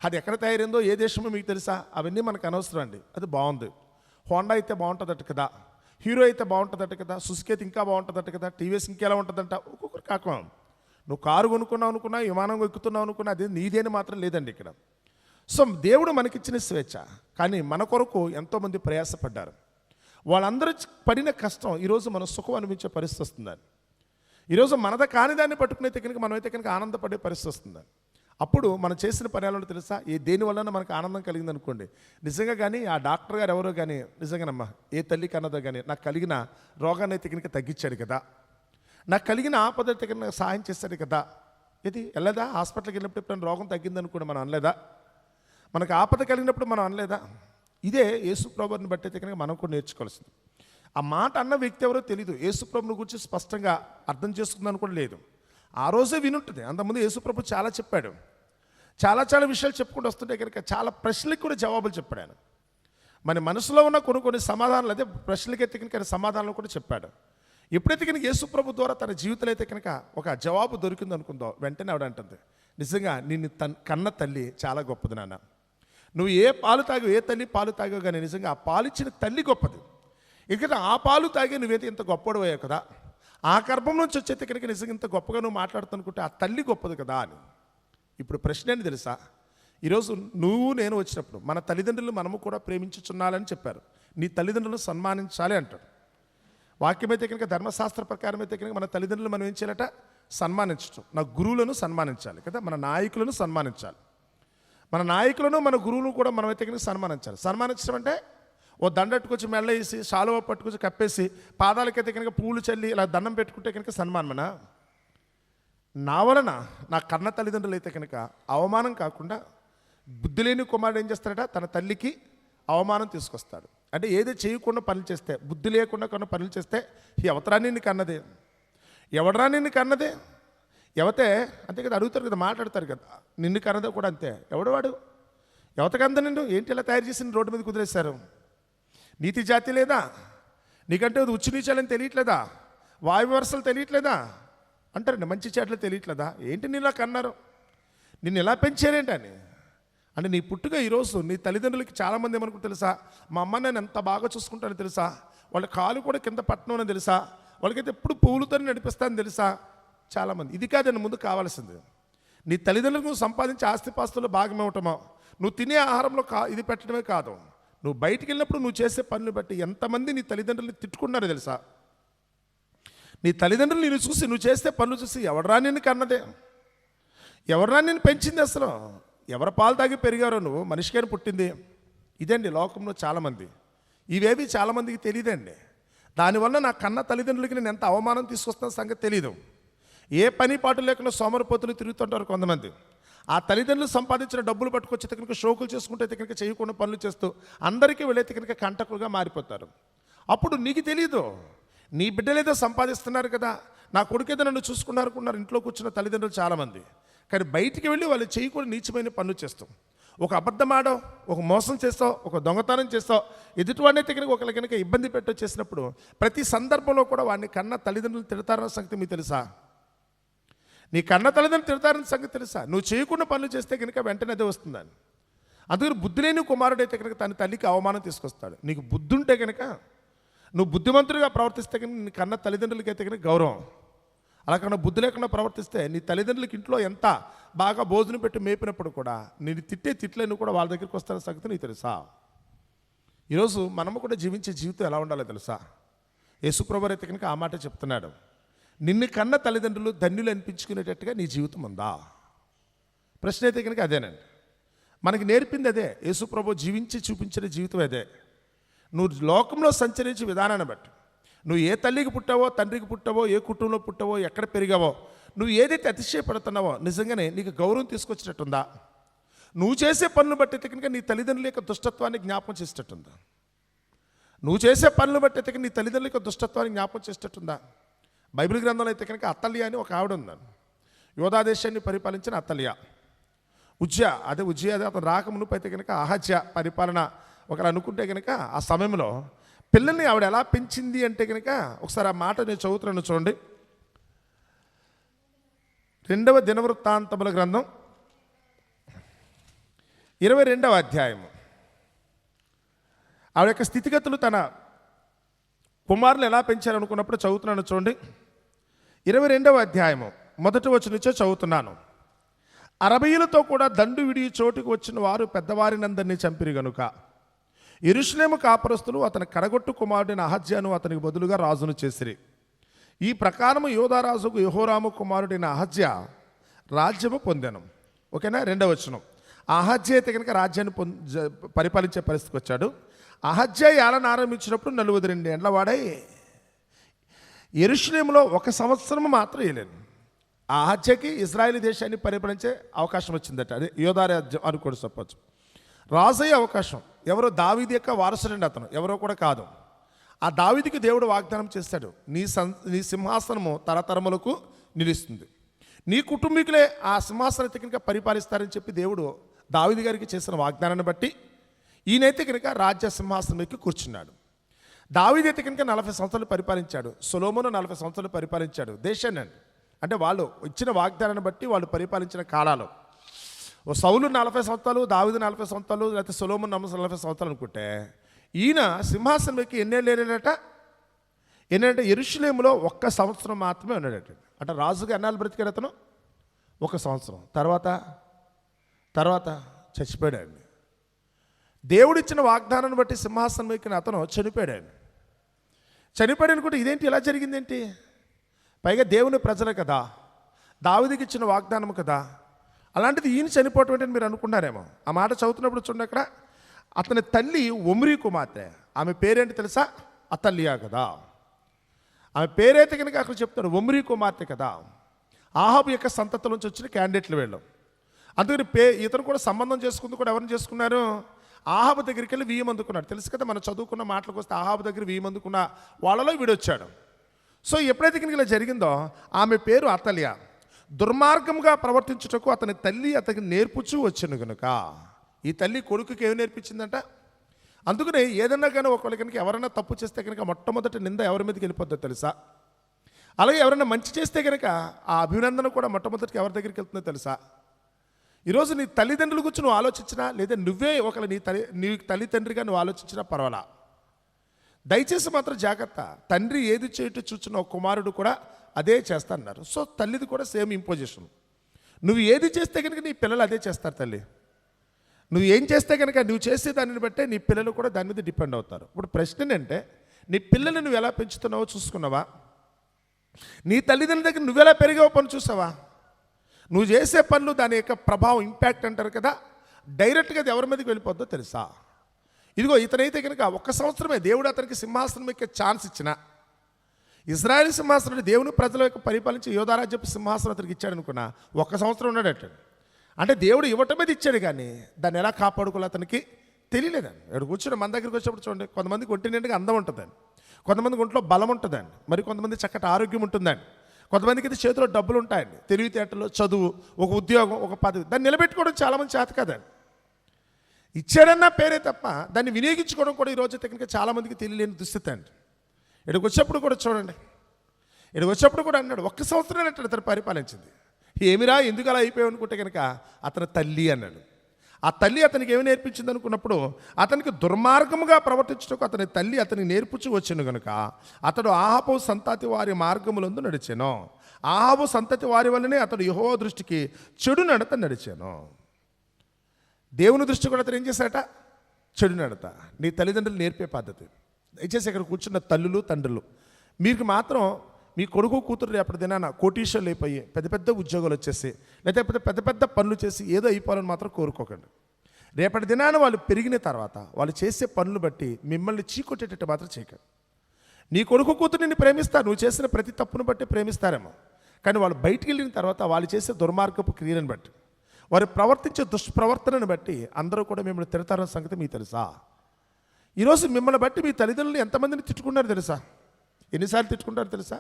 అది ఎక్కడ తయారైందో, ఏ దేశమో మీకు తెలుసా? అవన్నీ మనకు అనవసరం అండి. అది బాగుంది, హోండా అయితే బాగుంటుందట కదా, హీరో అయితే బాగుంటుందట కదా, సుజుకి అయితే ఇంకా బాగుంటుందట కదా, టీవీఎస్ ఇంకెలా ఉంటుందంట. ఒక్కొక్కరు కాకం. నువ్వు కారు కొనుక్కున్నావు అనుకున్నా, విమానం ఎక్కుతున్నావు అనుకున్నా, అది నీదేని మాత్రం లేదండి ఇక్కడ. సో దేవుడు మనకిచ్చిన స్వేచ్ఛ, కానీ మన కొరకు ఎంతోమంది ప్రయాసపడ్డారు. వాళ్ళందరూ పడిన కష్టం ఈరోజు మనం సుఖం అనిపించే పరిస్థితి వస్తుందని. ఈరోజు మనద కాని దాన్ని పట్టుకునే కనుక మనమైతే కనుక ఆనందపడే పరిస్థితి వస్తుందని. అప్పుడు మనం చేసిన పర్యాలను తెలుసా, దేని వలన మనకు ఆనందం కలిగింది అనుకోండి, నిజంగా కానీ ఆ డాక్టర్ గారు ఎవరో కానీ నిజంగానమ్మా ఏ తల్లి కన్నదో కానీ నాకు కలిగిన రోగాన్ని అయితే కనుక తగ్గించాడు కదా, నాకు కలిగిన ఆపద అయితే కనుక సహాయం చేశాడు కదా. ఇది వెళ్ళదా హాస్పిటల్కి వెళ్ళినప్పుడు ఎప్పుడైనా రోగం తగ్గిందని కూడా మనం అనలేదా? మనకు ఆపద కలిగినప్పుడు మనం అనలేదా? ఇదే యేసు ప్రభువుని బట్టి అయితే కనుక మనం కూడా నేర్చుకోవాల్సింది. ఆ మాట అన్న వ్యక్తి ఎవరో తెలీదు, యేసు ప్రభువుని గురించి స్పష్టంగా అర్థం చేసుకుందని కూడా లేదు. ఆ రోజే వినుంటుంది. అంతకుముందు యేసు ప్రభు చాలా చెప్పాడు, చాలా చాలా విషయాలు చెప్పుకుంటూ వస్తుంటే కనుక చాలా ప్రశ్నలకు కూడా జవాబులు చెప్పాడు ఆయన. మన మనసులో ఉన్న కొన్ని సమాధానాలు, అదే ప్రశ్నలకైతే కనుక సమాధానాలు కూడా చెప్పాడు. ఎప్పుడైతే కనుక యేసు ప్రభు ద్వారా తన జీవితంలో అయితే కనుక ఒక జవాబు దొరికింది అనుకుందో, వెంటనే ఆవిడ అంటుంది, నిజంగా నిన్ను కన్న తల్లి చాలా గొప్పది నాన్న. నువ్వు ఏ పాలు తాగావు, ఏ తల్లి పాలు తాగావు కానీ నిజంగా ఆ పాలిచ్చిన తల్లి గొప్పది. ఎందుకంటే ఆ పాలు తాగే నువ్వైతే ఇంత గొప్పడు అయ్యావు కదా, ఆ గర్భం నుంచి వచ్చేతే కనుక నిజంగా ఇంత గొప్పగా నువ్వు మాట్లాడుతునుకుంటే ఆ తల్లి గొప్పది కదా అని. ఇప్పుడు ప్రశ్న ఏంటి తెలుసా, ఈరోజు నువ్వు నేను వచ్చినప్పుడు మన తల్లిదండ్రులు మనము కూడా ప్రేమించుచున్నాలని చెప్పారు. నీ తల్లిదండ్రులను సన్మానించాలి అంటాడు వాక్యం. అయితే కనుక ధర్మశాస్త్ర ప్రకారం అయితే కనుక మన తల్లిదండ్రులు మనం ఏం చేయాలట, సన్మానించడం. నా గురువులను సన్మానించాలి కదా, మన నాయకులను సన్మానించాలి. మన నాయకులను మన గురువులను కూడా మనం అయితే కనుక సన్మానించాలి. సన్మానించడం అంటే ఓ దండట్టుకొచ్చి మెళ్ళ వేసి శాలువ పట్టుకొచ్చి కప్పేసి పాదాలకైతే కనుక పూలు చల్లి ఇలా దండం పెట్టుకుంటే కనుక సన్మానమనా? నా వలన నా కన్న తల్లిదండ్రులు అయితే కనుక అవమానం కాకుండా బుద్ధి లేని కుమారుడు ఏం చేస్తాడట, తన తల్లికి అవమానం తీసుకొస్తాడు. అంటే ఏదో చేయకుండా పనులు చేస్తే, బుద్ధి లేకుండా కొన్ని పనులు చేస్తే ఎవతరా నిన్ను కన్నదే, ఎవడరా నిన్ను కన్నదే, ఎవతే అంతే కదా అడుగుతారు కదా, మాట్లాడతారు కదా, నిన్ను కన్నదే కూడా అంతే. ఎవడవాడు, ఎవతకంద నిన్ను ఏంటి ఇలా తయారు చేసి రోడ్డు మీద కుదిరేశారు? నీతి జాతి లేదా నీకంటే అది ఉచ్చు నీచాలని తెలియట్లేదా, వాయు వరుసలు తెలియట్లేదా అంటారండి, మంచి చెట్లు తెలియట్లేదా, ఏంటి నిన్ను కన్నారు, నిన్ను ఎలా పెంచారేంటి అని. అంటే నీ పుట్టుక ఈరోజు నీ తల్లిదండ్రులకి చాలామంది ఏమనుకుంటే తెలుసా, మా అమ్మ నేను ఎంత బాగా చూసుకుంటానని తెలుసా, వాళ్ళ కాలు కూడా కింద పట్టణం అని తెలుసా, వాళ్ళకైతే ఎప్పుడు పువ్వులతో నడిపిస్తానని తెలుసా చాలామంది. ఇది కాదండి ముందు కావాల్సింది. నీ తల్లిదండ్రులకు నువ్వు సంపాదించే ఆస్తిపాస్తుల్లో భాగం ఇవ్వటమో, నువ్వు తినే ఆహారంలో ఇది పెట్టడమే కాదు, నువ్వు బయటికి వెళ్ళినప్పుడు నువ్వు చేసే పనులు బట్టి ఎంతమంది నీ తల్లిదండ్రులు తిట్టుకున్నారో తెలుసా. నీ తల్లిదండ్రులు నిన్ను చూసి, నువ్వు చేస్తే పనులు చూసి, ఎవడరా నిన్ను కన్నదే, ఎవడరా నిన్ను పెంచింది, అసలు ఎవరి పాలు తాగి పెరిగారో, నువ్వు మనిషికైనా పుట్టింది. ఇదండి లోకంలో చాలామంది, ఇవేవి చాలామందికి తెలియదండి. దానివల్ల నా కన్న తల్లిదండ్రులకి నేను ఎంత అవమానం తీసుకొస్తున్న సంగతి తెలియదు. ఏ పని పాటు లేకుండా సోమరిపోతులు తిరుగుతుంటారు కొంతమంది. ఆ తల్లిదండ్రులు సంపాదించిన డబ్బులు పట్టుకొచ్చి కనుక షోకులు చేసుకుంటే కనుక చేయకుండా పనులు చేస్తూ అందరికీ వెళ్ళైతే కనుక కంటకులుగా మారిపోతారు. అప్పుడు నీకు తెలియదు, నీ బిడ్డలేదో సంపాదిస్తున్నారు కదా, నా కొడుకేదో నన్ను చూసుకున్నారనుకున్నారు ఇంట్లో కూర్చున్న తల్లిదండ్రులు చాలామంది. కానీ బయటికి వెళ్ళి వాళ్ళు చేయకుండా నీచమైన పనులు చేస్తాం. ఒక అబద్ధం ఆడో, ఒక మోసం చేస్తావు, ఒక దొంగతనం చేస్తావు, ఎదుటివాడినైతే కనుక ఒకరి కనుక ఇబ్బంది పెట్టో చేసినప్పుడు ప్రతి సందర్భంలో కూడా వాడిని కన్న తల్లిదండ్రులు తిడతారన్న సంగతి మీకు తెలుసా? నీ కన్న తల్లిదండ్రులు తిడతారన్న సంగతి తెలుసా? నువ్వు చేయకుండా పనులు చేస్తే కనుక వెంటనే అదే వస్తుందని. అందుకని బుద్ధి లేని కుమారుడు అయితే కనుక తన తల్లికి అవమానం తీసుకొస్తాడు. నీకు బుద్ధి ఉంటే కనుక, నువ్వు బుద్ధిమంతుడిగా ప్రవర్తిస్తే కనుక నీ కన్న తల్లిదండ్రులకి అయితే కనుక గౌరవం. అలా కన్నా బుద్ధి లేకుండా ప్రవర్తిస్తే నీ తల్లిదండ్రులకి ఇంట్లో ఎంత బాగా భోజనం పెట్టి మేపినప్పుడు కూడా నేను తిట్టే తిట్లేను కూడా వాళ్ళ దగ్గరికి వస్తారన్న సంగతి నీకు తెలుసా? ఈరోజు మనము కూడా జీవించే జీవితం ఎలా ఉండాలో తెలుసా? యేసుప్రభువు అయితే కనుక ఆ మాట చెప్తున్నాడు, నిన్ను కన్న తల్లిదండ్రులు ధన్యులు అనిపించుకునేటట్టుగా నీ జీవితం ఉందా? ప్రశ్న అయితే కనుక అదేనండి. మనకి నేర్పింది అదే. యేసుప్రభువు జీవించి చూపించిన జీవితం అదే. నువ్వు లోకంలో సంచరించే విధానాన్ని బట్టి, నువ్వు ఏ తల్లికి పుట్టావో, తండ్రికి పుట్టావో, ఏ కుటుంబంలో పుట్టావో, ఎక్కడ పెరిగావో, నువ్వు ఏదైతే అతిశయపడుతున్నావో నిజంగానే నీకు గౌరవం తీసుకొచ్చినట్టుందా? నువ్వు చేసే పనులు బట్టి కనుక నీ తల్లిదండ్రుల యొక్క దుష్టత్వాన్ని జ్ఞాపకం చేసేటట్టుందా? నువ్వు చేసే పనులు బట్టి కనుక నీ తల్లిదండ్రుల యొక్క దుష్టత్వాన్ని జ్ఞాపకం చేసేటట్టుందా? బైబిల్ గ్రంథంలో అయితే కనుక అత్తల్య అని ఒక ఆవిడ ఉందని, యోధా దేశాన్ని పరిపాలించిన అత్తల్య. ఉజ్జయ అదే అతను రాకమునుపు అయితే కనుక అహజ్య పరిపాలన ఒకరు అనుకుంటే కనుక ఆ సమయంలో పిల్లల్ని ఆవిడ ఎలా పెంచింది అంటే కనుక ఒకసారి ఆ మాట నేను చదువుతున్నాను చూడండి. 2వ దినవృత్తాంతముల గ్రంథం 22వ అధ్యాయము. ఆవిడ యొక్క స్థితిగతులు తన కుమారులు ఎలా పెంచారనుకున్నప్పుడు చదువుతున్నాను చూడండి. 22వ అధ్యాయము 1వ వచనం నుంచే చదువుతున్నాను. 60 కూడా దండు విడి చోటుకు వచ్చిన వారు పెద్దవారినందరినీ చంపిరి గనుక యెరూషలేము కాపురస్తులు అతని కడగొట్టు కుమారుడైన అహజ్యాను అతనికి బదులుగా రాజును చేసిరి. ఈ ప్రకారము యోధారాజుకు యెహోరాము కుమారుడైన అహజ్యా రాజ్యము పొందాను. ఓకేనా. 2వ వచనం. అహజ్యా అయితే కనుక రాజ్యాన్ని పరిపాలించే పరిస్థితికి వచ్చాడు. అహజ్యా ఏలన ఆరంభించినప్పుడు 42 ఏండ్ల వాడై యెరూషలేములో 1 సంవత్సరం మాత్రం ఏలేను. ఆ అహజ్యాకి ఇజ్రాయేల్ దేశాన్ని పరిపాలించే అవకాశం వచ్చిందట. అదే యోధా రాజ్యం అనుకోడు చెప్పచ్చు. రాజయ్యే అవకాశం. ఎవరో దావీదు యొక్క వారసుడండి అతను, ఎవరో కూడా కాదు. ఆ దావీదుకి దేవుడు వాగ్దానం చేస్తాడు, నీ సింహాసనము తరతరములకు నిలుస్తుంది, నీ కుటుంబీకులే ఆ సింహాసనం కనుక పరిపాలిస్తారని చెప్పి దేవుడు దావీదు గారికి చేసిన వాగ్దానాన్ని బట్టి ఈయనైతే కనుక రాజ్య సింహాసనం ఎక్కి కూర్చున్నాడు. దావీదు అయితే కనుక 40 సంవత్సరాలు పరిపాలించాడు. సొలొమోను 40 సంవత్సరాలు పరిపాలించాడు దేశాన్ని. అంటే వాళ్ళు ఇచ్చిన వాగ్దానాన్ని బట్టి వాళ్ళు పరిపాలించిన కాలాలు. ఓ సౌలు 40 సంవత్సరాలు, దావీదు 40 సంవత్సరాలు, లేకపోతే సొలొమోను 40 సంవత్సరాలు అనుకుంటే ఈయన సింహాసనం ఎక్కి ఎన్నేళ్ళు ఏనాడట? ఏంటంటే యెరూషలేములో 1 సంవత్సరం మాత్రమే ఉన్నాడట. అంటే రాజుగా ఎన్నాళ్ళు బ్రతికాడు అతను? 1 సంవత్సరం. తర్వాత చచ్చిపోయాడు. దేవుడిచ్చిన వాగ్దానాన్ని బట్టి సింహాసనం ఎక్కిన అతను చనిపోయాడు. అనుకుంటే ఇదేంటి ఇలా జరిగిందేంటి? పైగా దేవుని ప్రజలు కదా, దావీదుకి ఇచ్చిన వాగ్దానం కదా, అలాంటిది ఈయన చనిపోవటం ఏంటని మీరు అనుకున్నారేమో. ఆ మాట చదువుతున్నప్పుడు చూడండి, అక్కడ అతని తల్లి ఒమ్రీ కుమార్తె. ఆమె పేరేంటి తెలుసా? అతల్యా కదా. ఆమె పేరైతే కనుక అక్కడ చెప్తాడు ఒమ్రీ కుమార్తె కదా. ఆహాబు యొక్క సంతతి నుంచి వచ్చిన క్యాండిడేట్లు వీళ్ళు. అందుకని ఇతను కూడా సంబంధం చేసుకుంది కూడా ఎవరిని చేసుకున్నారు? ఆహాబు దగ్గరికి వెళ్ళి 1000 మందుకున్నాడు. తెలుసు కదా, మనం చదువుకున్న మాటలకు వస్తే ఆహాబు దగ్గర 1000 మందుకున్న వాళ్ళలో వీడొచ్చాడు. సో ఎప్పుడైతే కనుక ఇలా జరిగిందో ఆమె పేరు అతల్యా. దుర్మార్గంగా ప్రవర్తించుటకు అతని తల్లి అతనికి నేర్పుచూ వచ్చాను కనుక ఈ తల్లి కొడుకుకి ఏమి నేర్పించిందంట? అందుకనే ఏదన్నా కానీ ఒకవేళ కనుక ఎవరైనా తప్పు చేస్తే కనుక మొట్టమొదటి నింద ఎవరి మీదకి వెళ్ళిపోద్దో తెలుసా? అలాగే ఎవరైనా మంచి చేస్తే కనుక ఆ అభినందన కూడా మొట్టమొదటికి ఎవరి దగ్గరికి వెళ్తుందో తెలుసా? ఈరోజు నీ తల్లిదండ్రుల గురించి నువ్వు ఆలోచించినా, లేదా నువ్వే ఒకవేళ నీ తల్లిదండ్రిగా నువ్వు ఆలోచించినా పర్వాలా. దయచేసి మాత్రం జాగ్రత్త. తండ్రి ఏది చేయటం చూచిన ఒక కుమారుడు కూడా అదే చేస్తారన్నారు. సో తల్లిది కూడా సేమ్ ఇంపోజిషన్. నువ్వు ఏది చేస్తే కనుక నీ పిల్లలు అదే చేస్తారు. తల్లి నువ్వు ఏం చేస్తే కనుక నువ్వు చేసే దానిని బట్టే నీ పిల్లలు కూడా దాని మీద డిపెండ్ అవుతారు. ఇప్పుడు ప్రశ్న ఏంటంటే, నీ పిల్లల్ని నువ్వు ఎలా పెంచుతున్నావో చూసుకున్నావా? నీ తల్లిదండ్రుల దగ్గర నువ్వెలా పెరిగావో పని చూసావా? నువ్వు చేసే పనులు దాని యొక్క ప్రభావం, ఇంపాక్ట్ అంటారు కదా, డైరెక్ట్గా అది ఎవరి మీదకి వెళ్ళిపోద్దో తెలుసా? ఇదిగో ఇతనైతే కనుక 1 సంవత్సరమే దేవుడు అతనికి సింహాసనం ఎక్కే ఛాన్స్ ఇచ్చిన. ఇజ్రాయేల్ సింహాసనం దేవుని ప్రజల యొక్క పరిపాలించి యోధారాజ్యపు సింహాసనం అతనికి ఇచ్చాడు అనుకున్నా 1 సంవత్సరం ఉన్నాడట. అంటే దేవుడు ఇవ్వటం మీద ఇచ్చాడు, కానీ దాన్ని ఎలా కాపాడుకోవాలో అతనికి తెలియలేదండి. ఇక్కడ కూర్చొని మన దగ్గరికి వచ్చినప్పుడు చూడండి, కొంతమందికి ఒంటి నిండుగా అందం ఉంటుందండి, కొంతమందికి ఒంట్లో బలం ఉంటుందండి, మరి కొంతమంది చక్కటి ఆరోగ్యం ఉంటుందండి, కొంతమందికి అయితే చేతిలో డబ్బులు ఉంటాయండి, తెలివితేటలు, చదువు, ఒక ఉద్యోగం, ఒక పదవి. దాన్ని నిలబెట్టుకోవడం చాలామంది చేత కదండి. ఇచ్చాడన్న పేరే తప్ప దాన్ని వినియోగించుకోవడం కూడా ఈరోజు టెక్నిక్గా చాలామందికి తెలియలేని దుస్థితి అండి. ఇక్కడికి వచ్చేప్పుడు కూడా చూడండి, ఇక్కడికి వచ్చేప్పుడు కూడా అన్నాడు 1 సంవత్సరం అంటాడు అతను పరిపాలించింది. ఏమిరా ఎందుకు అలా అయిపోయావు అనుకుంటే కనుక అతని తల్లి అన్నాడు. ఆ తల్లి అతనికి ఏమి నేర్పించింది అనుకున్నప్పుడు, అతనికి దుర్మార్గముగా ప్రవర్తించుటకు అతని తల్లి అతనికి నేర్పుచు వచ్చాను కనుక అతడు ఆహాబు సంతతి వారి మార్గములందు నడిచాను. ఆహాబు సంతతి వారి వల్లనే అతడు యెహోవా దృష్టికి చెడు నడత నడిచాను. దేవుని దృష్టి కూడా అతను ఏం చేశాడట? చెడు నడత. నీ తల్లిదండ్రులు నేర్పే పద్ధతి. దయచేసి ఇక్కడ కూర్చున్న తల్లులు, తండ్రులు, మీకు మాత్రం మీ కొడుకు కూతురు రేపటి దినాన కోటీశ్వర్లు అయిపోయి పెద్ద పెద్ద ఉద్యోగాలు వచ్చేసి, లేకపోతే పెద్ద పెద్ద పనులు చేసి ఏదో అయిపోవాలని మాత్రం కోరుకోకండి. రేపటి దినాన వాళ్ళు పెరిగిన తర్వాత వాళ్ళు చేసే పనులు బట్టి మిమ్మల్ని చీకొట్టేటట్టు మాత్రం చేయకండి. నీ కొడుకు కూతురు నిన్ను ప్రేమిస్తారు, నువ్వు చేసిన ప్రతి తప్పును బట్టి ప్రేమిస్తారేమో, కానీ వాళ్ళు బయటికి వెళ్ళిన తర్వాత వాళ్ళు చేసే దుర్మార్గపు క్రియలను బట్టి, వారు ప్రవర్తించే దుష్ప్రవర్తనను బట్టి అందరూ కూడా మిమ్మల్ని తిడతారన్న సంగతి మీకు తెలుసా? ఈరోజు మిమ్మల్ని బట్టి మీ తల్లిదండ్రులు ఎంతమందిని తిట్టుకున్నారు తెలుసా? ఎన్నిసార్లు తిట్టుకుంటారు తెలుసా?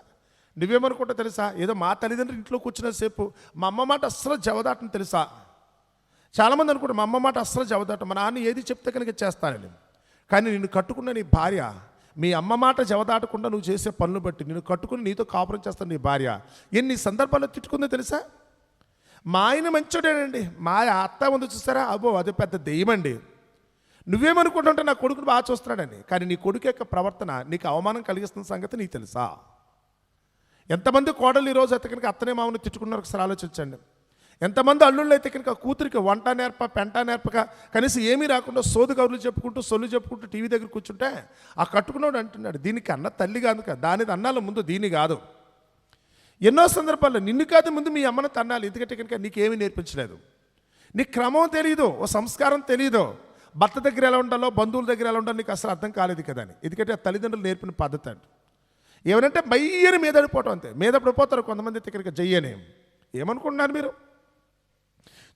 నువ్వేమనుకుంటా తెలుసా? ఏదో మా తల్లిదండ్రులు ఇంట్లో కూర్చున్న సేపు మా అమ్మ మాట అస్సలు జవదాటని తెలుసా? చాలామంది అనుకుంటారు మా అమ్మ మాట అస్సలు జవదాటం, మా నాన్న ఏది చెప్తే కనుక చేస్తానని. కానీ నిన్ను కట్టుకున్న నీ భార్య మీ అమ్మ మాట జవదాటకుండా నువ్వు చేసే పనులు బట్టి నిన్ను కట్టుకుని నీతో కాపురం చేస్తాను నీ భార్య ఎన్ని సందర్భాల్లో తిట్టుకుందో తెలుసా? మా ఆయన మంచోడేనండి, మా అత్త ముందు చూస్తారా, అబ్బో అది పెద్ద దెయ్యమండి. నువ్వేమనుకుంటుంటే నా కొడుకును బాగా చూస్తున్నాడని, కానీ నీ కొడుకు యొక్క ప్రవర్తన నీకు అవమానం కలిగిస్తున్న సంగతి నీకు తెలుసా? ఎంతమంది కోడలు ఈరోజు అయితే కనుక అత్తనే మామని తిట్టుకున్నారు, ఒకసారి ఆలోచించండి. ఎంతమంది అల్లుళ్ళు అయితే కనుక కూతురికి వంట నేర్ప పెంట నేర్పక కనీసం ఏమీ రాకుండా సోదు కబుర్లు చెప్పుకుంటూ సొల్లు చెప్పుకుంటూ టీవీ దగ్గర కూర్చుంటే ఆ కట్టుకున్నాడు అంటున్నాడు, దీనికి అన్న తల్లి కాదు కదా, దానిది అన్నాల ముందు దీని కాదు. ఎన్నో సందర్భాల్లో నిన్ను కాదు ముందు మీ అమ్మను తన్నాలి, ఎందుకంటే కనుక నీకేమీ నేర్పించలేదు, నీకు క్రమం తెలియదు, ఓ సంస్కారం తెలియదు, భర్త దగ్గర ఎలా ఉండాలో బంధువుల దగ్గర ఎలా ఉండాలో నీకు అసలు అర్థం కాలేదు కదా అని. ఎందుకంటే ఆ తల్లిదండ్రులు నేర్పిన పద్ధతి అంట. ఏమనంటే బయ్యని మీద పడిపోవటం అంతే. మీద పడిపోతారు కొంతమంది అయితే కనుక జయ్యని. ఏమనుకుంటున్నారు మీరు?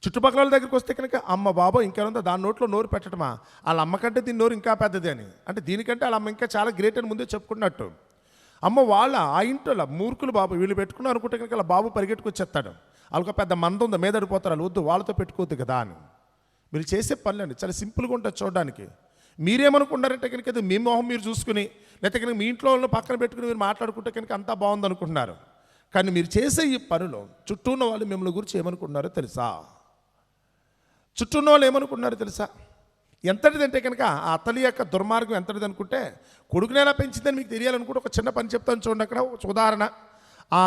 చుట్టుపక్కల వాళ్ళ దగ్గరికి వస్తే కనుక అమ్మ బాబో ఇంకేముందో దాని నోట్లో నోరు పెట్టడమా, వాళ్ళ అమ్మకంటే దీని నోరు ఇంకా పెద్దది అని, అంటే దీనికంటే వాళ్ళ అమ్మ ఇంకా చాలా గ్రేట్ అని ముందే చెప్పుకున్నట్టు. అమ్మ వాళ్ళ ఆ ఇంట్లో మూర్ఖులు బాబు వీళ్ళు పెట్టుకున్నారు అనుకుంటే కనుక వాళ్ళ బాబు పరిగెట్టుకొచ్చేస్తాడు, వాళ్ళకి పెద్ద మంద ఉంది మీద పడిపోతారు, వాళ్ళు వద్దు వాళ్ళతో పెట్టుకోవద్దు కదా అని. మీరు చేసే పనులండి చాలా సింపుల్గా ఉంటుంది చూడడానికి. మీరేమనుకుంటారంటే కనుక అది మీ మొహం మీరు చూసుకుని, లేకపోతే కనుక మీ ఇంట్లో వాళ్ళని పక్కన పెట్టుకుని మీరు మాట్లాడుకుంటే కనుక అంతా బాగుంది అనుకుంటున్నారు. కానీ మీరు చేసే ఈ పనులు చుట్టూ ఉన్న వాళ్ళు మిమ్మల్ని గురించి ఏమనుకుంటున్నారో తెలుసా? చుట్టూ ఉన్న వాళ్ళు ఏమనుకుంటున్నారో తెలుసా? ఎంతటిదంటే కనుక ఆ అత్తలి యొక్క దుర్మార్గం ఎంతటిది అనుకుంటే, కొడుకుని ఎలా పెంచిందని మీకు తెలియాలనుకుంటే ఒక చిన్న పని చెప్తాను చూడండి. అక్కడ ఒక ఉదాహరణ. ఆ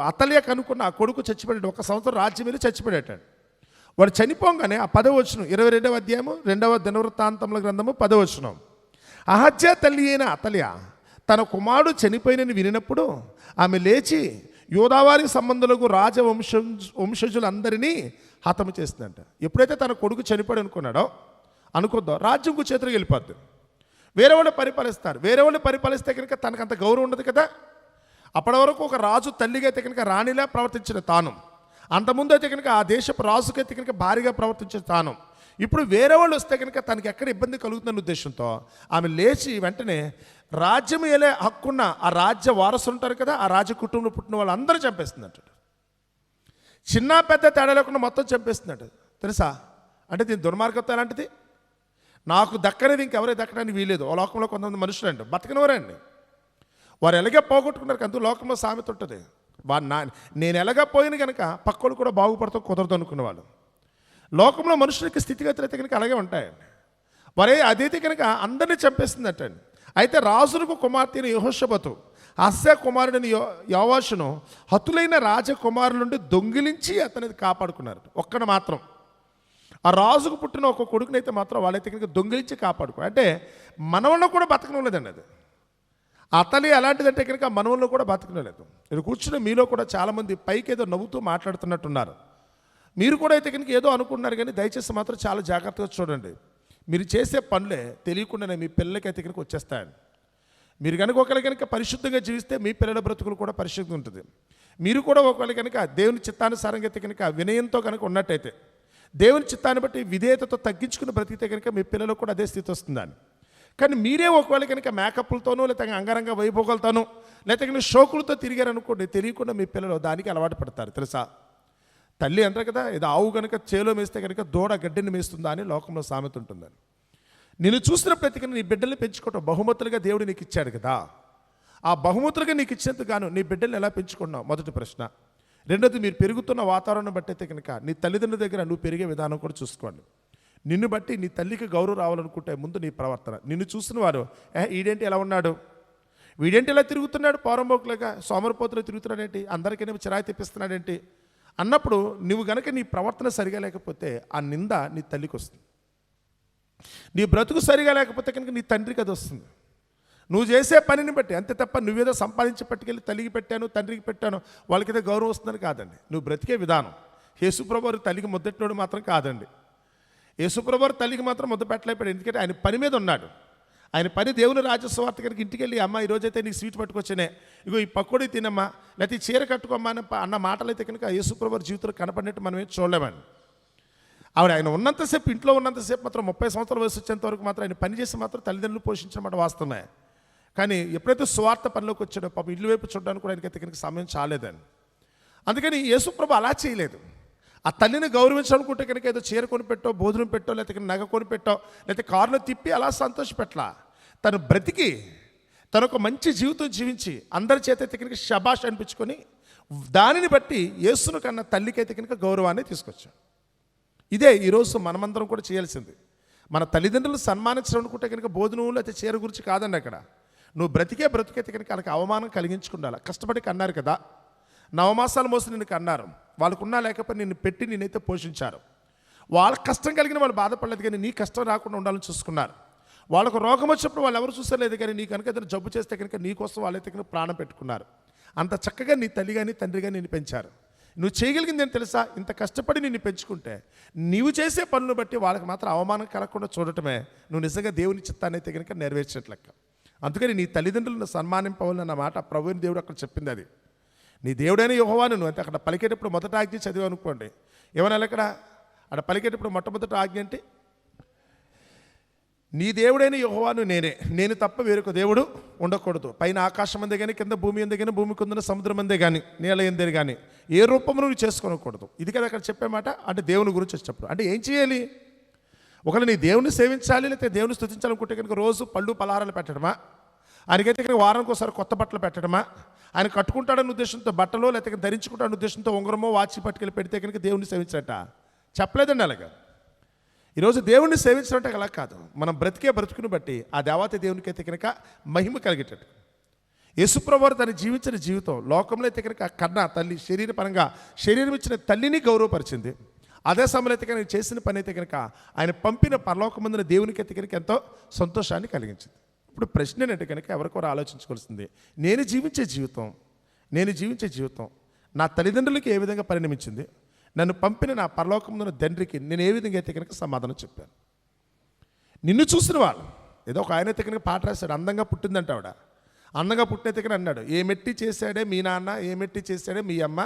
అత్తలి యొక్క అనుకున్న ఆ కొడుకు చచ్చిపోయాడు, 1 సంవత్సరం రాజ్యం మీద చచ్చిపోయాడు. వాడు చనిపోగానే ఆ 10వ వచనం 22వ అధ్యాయము 2వ దినవృత్తాంతముల గ్రంథము 10వ వచనం. అహజ్యా తల్లి అయిన అతల్య తన కుమారుడు చనిపోయినని వినినప్పుడు ఆమె లేచి యోదావారి సంబంధులకు వంశజులందరినీ హతము చేస్తుందంట. ఎప్పుడైతే తన కొడుకు చనిపోయాడు అనుకున్నాడో అనుకుందో రాజ్యంకు చేతులకు వెళ్ళిపోద్ది. వేరే వాళ్ళు పరిపాలిస్తారు. వేరే వాళ్ళు పరిపాలిస్తే కనుక తనకు అంత గౌరవం ఉండదు కదా. అప్పటి వరకు ఒక రాజు తల్లిగా అయితే కనుక రాణిలా ప్రవర్తించిన తాను, అంతకుముందు అయితే కనుక ఆ దేశపు రాజుకైతే కనుక భారీగా ప్రవర్తించే తాను, ఇప్పుడు వేరే వాళ్ళు వస్తే కనుక తనకి ఎక్కడ ఇబ్బంది కలుగుతుందన్న ఉద్దేశంతో ఆమె లేచి వెంటనే రాజ్యం ఏలే హక్కున్న ఆ రాజ్య వారసులు ఉంటారు కదా, ఆ రాజ్య కుటుంబంలో పుట్టిన వాళ్ళు అందరూ చంపేస్తుందంట. చిన్న పెద్ద తేడా లేకుండా మొత్తం చంపేస్తుందంట. తెలుసా? అంటే దీని దుర్మార్గత్వం ఎలాంటిది? నాకు దక్కనేది ఇంకెవరే దక్కడానికి వీలేదు. ఓ లోకంలో కొంతమంది మనుషులు అండి బతకనివరండి, వారు ఎలాగే పోగొట్టుకున్నారు. అందుకు లోకంలో సామెత ఉంటుంది, నేను ఎలాగా పోయిన కనుక పక్కలు కూడా బాగుపడతాం కుదరదు అనుకునేవాళ్ళు. లోకంలో మనుషులకి స్థితిగతులు అయితే కనుక అలాగే ఉంటాయండి. వారే అదైతే కనుక అందరినీ చంపేస్తుందటండి. అయితే రాజులకు కుమార్తెని యెహోషబతు అస్య కుమారుడిని యోవాషును హతులైన రాజకుమారుల నుండి దొంగిలించి అతనిది కాపాడుకున్నారు. ఒక్కడు మాత్రం ఆ రాజుకు పుట్టిన ఒక కొడుకునైతే మాత్రం వాళ్ళైతే కనుక దొంగిలించి కాపాడుకున్నారు. అంటే మనవల్లో కూడా బతకనలేదండి అది. ఆ తల్లి అలాంటిదంటే కనుక మనవల్లో కూడా బతకలేదు. ఇక్కడ కూర్చుని మీలో కూడా చాలామంది పైకి ఏదో నవ్వుతూ మాట్లాడుతున్నట్టున్నారు. మీరు కూడా అయితే కనుక ఏదో అనుకుంటున్నారు, కానీ దయచేసి మాత్రం చాలా జాగ్రత్తగా చూడండి. మీరు చేసే పనులే తెలియకుండానే మీ పిల్లలకి అయితే కనుక వచ్చేస్తాయండి. మీరు కనుక ఒకవేళ కనుక పరిశుద్ధంగా జీవిస్తే మీ పిల్లల బ్రతుకులు కూడా పరిశుద్ధంగా ఉంటుంది. మీరు కూడా ఒకవేళ కనుక దేవుని చిత్తానుసారంగా అయితే కనుక వినయంతో కనుక ఉన్నట్టయితే, దేవుని చిత్తాన్ని బట్టి విధేయతతో తగ్గించుకుని బ్రతికితే కనుక మీ పిల్లలకు కూడా అదే స్థితి వస్తుందని. కానీ మీరే ఒకవేళ కనుక మేకప్లతోనూ లేకపోతే అంగరంగ వైభోగాలతోనూ లేకపోతే కనుక షోకులతో తిరిగారనుకోండి, తెలియకుండా మీ పిల్లలు దానికి అలవాటు పడతారు. తెలుసా? తల్లి అంటారు కదా, ఇది ఆవు కనుక చేలో మేస్తే కనుక దూడ గడ్డిని మేస్తుందా అని లోకంలో సామెత ఉంటుందని. నేను చూసిన ప్రతి నీ బిడ్డల్ని పెంచుకోవటం బహుమతులుగా దేవుడు నీకు ఇచ్చాడు కదా. ఆ బహుమతులుగా నీకు ఇచ్చేందుకు గాను నీ బిడ్డల్ని ఎలా పెంచుకున్నావు? మొదటి ప్రశ్న. రెండోది, మీరు పెరుగుతున్న వాతావరణం బట్టి అయితే కనుక నీ తల్లిదండ్రుల దగ్గర నువ్వు పెరిగే విధానం కూడా చూసుకోండి. నిన్ను బట్టి నీ తల్లికి గౌరవం రావాలనుకుంటే ముందు నీ ప్రవర్తన. నిన్ను చూసిన వారు ఈడేంటి ఎలా ఉన్నాడు, వీడేంటి ఇలా తిరుగుతున్నాడు, పౌరంబోకులుగా సోమరిపోతులు తిరుగుతున్నాడేంటి, అందరికీ చిరాయి తెప్పిస్తున్నాడేంటి అన్నప్పుడు నువ్వు గనక నీ ప్రవర్తన సరిగా లేకపోతే ఆ నింద నీ తల్లికి వస్తుంది. నీ బ్రతుకు సరిగా లేకపోతే కనుక నీ తండ్రికి అది వస్తుంది. నువ్వు చేసే పనిని బట్టి అంతే తప్ప నువ్వేదో సంపాదించి పట్టుకెళ్ళి తల్లికి పెట్టాను తండ్రికి పెట్టాను వాళ్ళకైతే గౌరవం వస్తుందని కాదండి. నువ్వు బ్రతికే విధానం. యేసుప్రభు వారు తల్లికి ముద్దెట్టినోడు మాత్రం కాదండి. యేసుప్రభు వారు తల్లికి మాత్రం ముద్ద పెట్టలేపాడు, ఎందుకంటే ఆయన పని మీద ఉన్నాడు. ఆయన పని దేవుని రాజస్వార్త కనుక ఇంటికి వెళ్ళి అమ్మ ఈరోజైతే నీకు స్వీట్ పట్టుకొచ్చానే, ఇగో ఈ పకోడీ తినమ్మా లేకపోతే ఈ చీర కట్టుకోమ్మా అన్న మాటలైతే కనుక యేసుప్రభు వారి జీవితంలో కనపడినట్టు మనం ఏం చూడలేమండి. ఆయన ఉన్నంతసేపు ఇంట్లో ఉన్నంతసేపు మాత్రం 30 సంవత్సరాల వయసు వచ్చేంత వరకు మాత్రం ఆయన పని చేసి మాత్రం తల్లిదండ్రులు పోషించడం వాస్తవమే. కానీ ఎప్పుడైతే స్వార్థ పనిలోకి వచ్చాడో పాపం ఇల్లు వైపు చూడడానికి కూడా ఆయనకైతే కనుక సమయం చాలేదని. అందుకని యేసుప్రభు అలా చేయలేదు. ఆ తల్లిని గౌరవించాలనుకుంటే కనుక ఏదో చీర కొనిపెట్టో భోజనం పెట్టో లేకపోతే నగ కొనిపెట్టో లేకపోతే కారులో తిప్పి అలా సంతోషపెట్టలా. తను బ్రతికి తను ఒక మంచి జీవితం జీవించి అందరి చేత అయితే కనుక శబాష్ అనిపించుకొని దానిని బట్టి యేసును కన్నా తల్లికి అయితే కనుక గౌరవాన్ని తీసుకొచ్చాం. ఇదే ఈరోజు మనమందరం కూడా చేయాల్సింది. మన తల్లిదండ్రులు సన్మానించడం అనుకుంటే కనుక భోజనం లేకపోతే చీర గురించి కాదండి అక్కడ. నువ్వు బ్రతికైతే కనుక వాళ్ళకి అవమానం కలిగించుకుండాలి. కష్టపడి కన్నారు కదా, నవమాసాలు మోసి నిన్ను కన్నారు, వాళ్ళకున్నా లేకపోతే నిన్ను పెట్టి నేనైతే పోషించారు. వాళ్ళకి కష్టం కలిగిన వాళ్ళు బాధపడలేదు, కానీ నీ కష్టం రాకుండా ఉండాలని చూసుకున్నారు. వాళ్ళకు రోగం వచ్చినప్పుడు వాళ్ళు ఎవరు చూసలేదు, కానీ నీ కనుక ఏదైనా జబ్బు చేస్తే కనుక నీ కోసం వాళ్ళైతే కనుక ప్రాణం పెట్టుకున్నారు. అంత చక్కగా నీ తల్లి కానీ తండ్రి కానీ నిన్ను పెంచారు. నువ్వు చేయగలిగింది ఏంటి తెలుసా? ఇంత కష్టపడి నిన్ను పెంచుకుంటే నీవు చేసే పనులు బట్టి వాళ్ళకి మాత్రం అవమానం కలగకుండా చూడటమే నువ్వు నిజంగా దేవుని చిత్తాన్ని అయితే కనుక నెరవేర్చినట్లెక్క. అందుకని నీ తల్లిదండ్రులను సన్మానింపవాలన్న మాట ప్రభువుని దేవుడు అక్కడ చెప్పింది. అది నీ దేవుడైన యెహోవాను నువ్వు అంటే అక్కడ పలికేటప్పుడు మొదట ఆజ్ఞ చదివి అనుకోండి. ఏమన్నా అక్కడ పలికేటప్పుడు మొట్టమొదటి ఆజ్ఞ అంటే నీ దేవుడైన యెహోవాను నేను తప్ప వేరొక దేవుడు ఉండకూడదు. పైన ఆకాశం అందే కానీ, కింద భూమి అందే కానీ, భూమి కింద సముద్రం అందే కానీ, నీళ్ళ ఎందే కానీ ఏ రూపమును నువ్వు చేసుకోకూడదు. ఇది కదా అక్కడ చెప్పే మాట. అంటే దేవుని గురించి వచ్చేటప్పుడు అంటే ఏం చేయాలి? ఒకవేళ నీ దేవుని సేవించాలి లేకపోతే దేవుని స్తుతించాలనుకుంటే కనుక రోజు పళ్ళు పలహారాలు పెట్టడమా, ఆయనకైతే ఇక్కడ వారానికి ఒకసారి కొత్త బట్టలు పెట్టడమా, ఆయన కట్టుకుంటాడన్న ఉద్దేశంతో బట్టలో లేకపోతే ధరించుకుంటాడన్న ఉద్దేశంతో ఉంగరమో వాచి పట్టుకెళ్ళి పెడితే కనుక దేవుని సేవించట చెప్పలేదండి. అలాగా ఈరోజు దేవుణ్ణి సేవించడం అలా కాదు. మనం బ్రతుకుని బట్టి ఆ దేవత దేవునికి అయితే కనుక మహిమ కలిగేటట్టు యేసుప్రభువారు తను జీవించిన జీవితం లోకంలో అయితే కనుక కన్నా తల్లి శరీరపరంగా శరీరం ఇచ్చిన తల్లిని గౌరవపరిచింది. అదే సమయంలో అయితే కనుక చేసిన పని అయితే కనుక ఆయన పంపిన పరలోకమందున దేవునికి అయితే కనుక ఎంతో సంతోషాన్ని కలిగించింది. ఇప్పుడు ప్రశ్న ఏంటంటే కనుక ఎవరికొరు ఆలోచించుకోవాల్సింది, నేను జీవించే జీవితం నా తల్లిదండ్రులకి ఏ విధంగా పరిణమించింది, నన్ను పంపిన నా పరలోకమున్న తండ్రికి నేను ఏ విధంగా అయితే కనుక సమాధానం చెప్పాను. నిన్ను చూసిన వాళ్ళు ఏదో ఒక ఆయన అయితే కనుక పాట రాశాడు, అందంగా పుట్టిందంట ఆవిడ. అందంగా పుట్టినైతే కనుక అన్నాడు, ఏ మెట్టి చేశాడే మీ నాన్న, ఏ మెట్టి చేశాడే మీ అమ్మ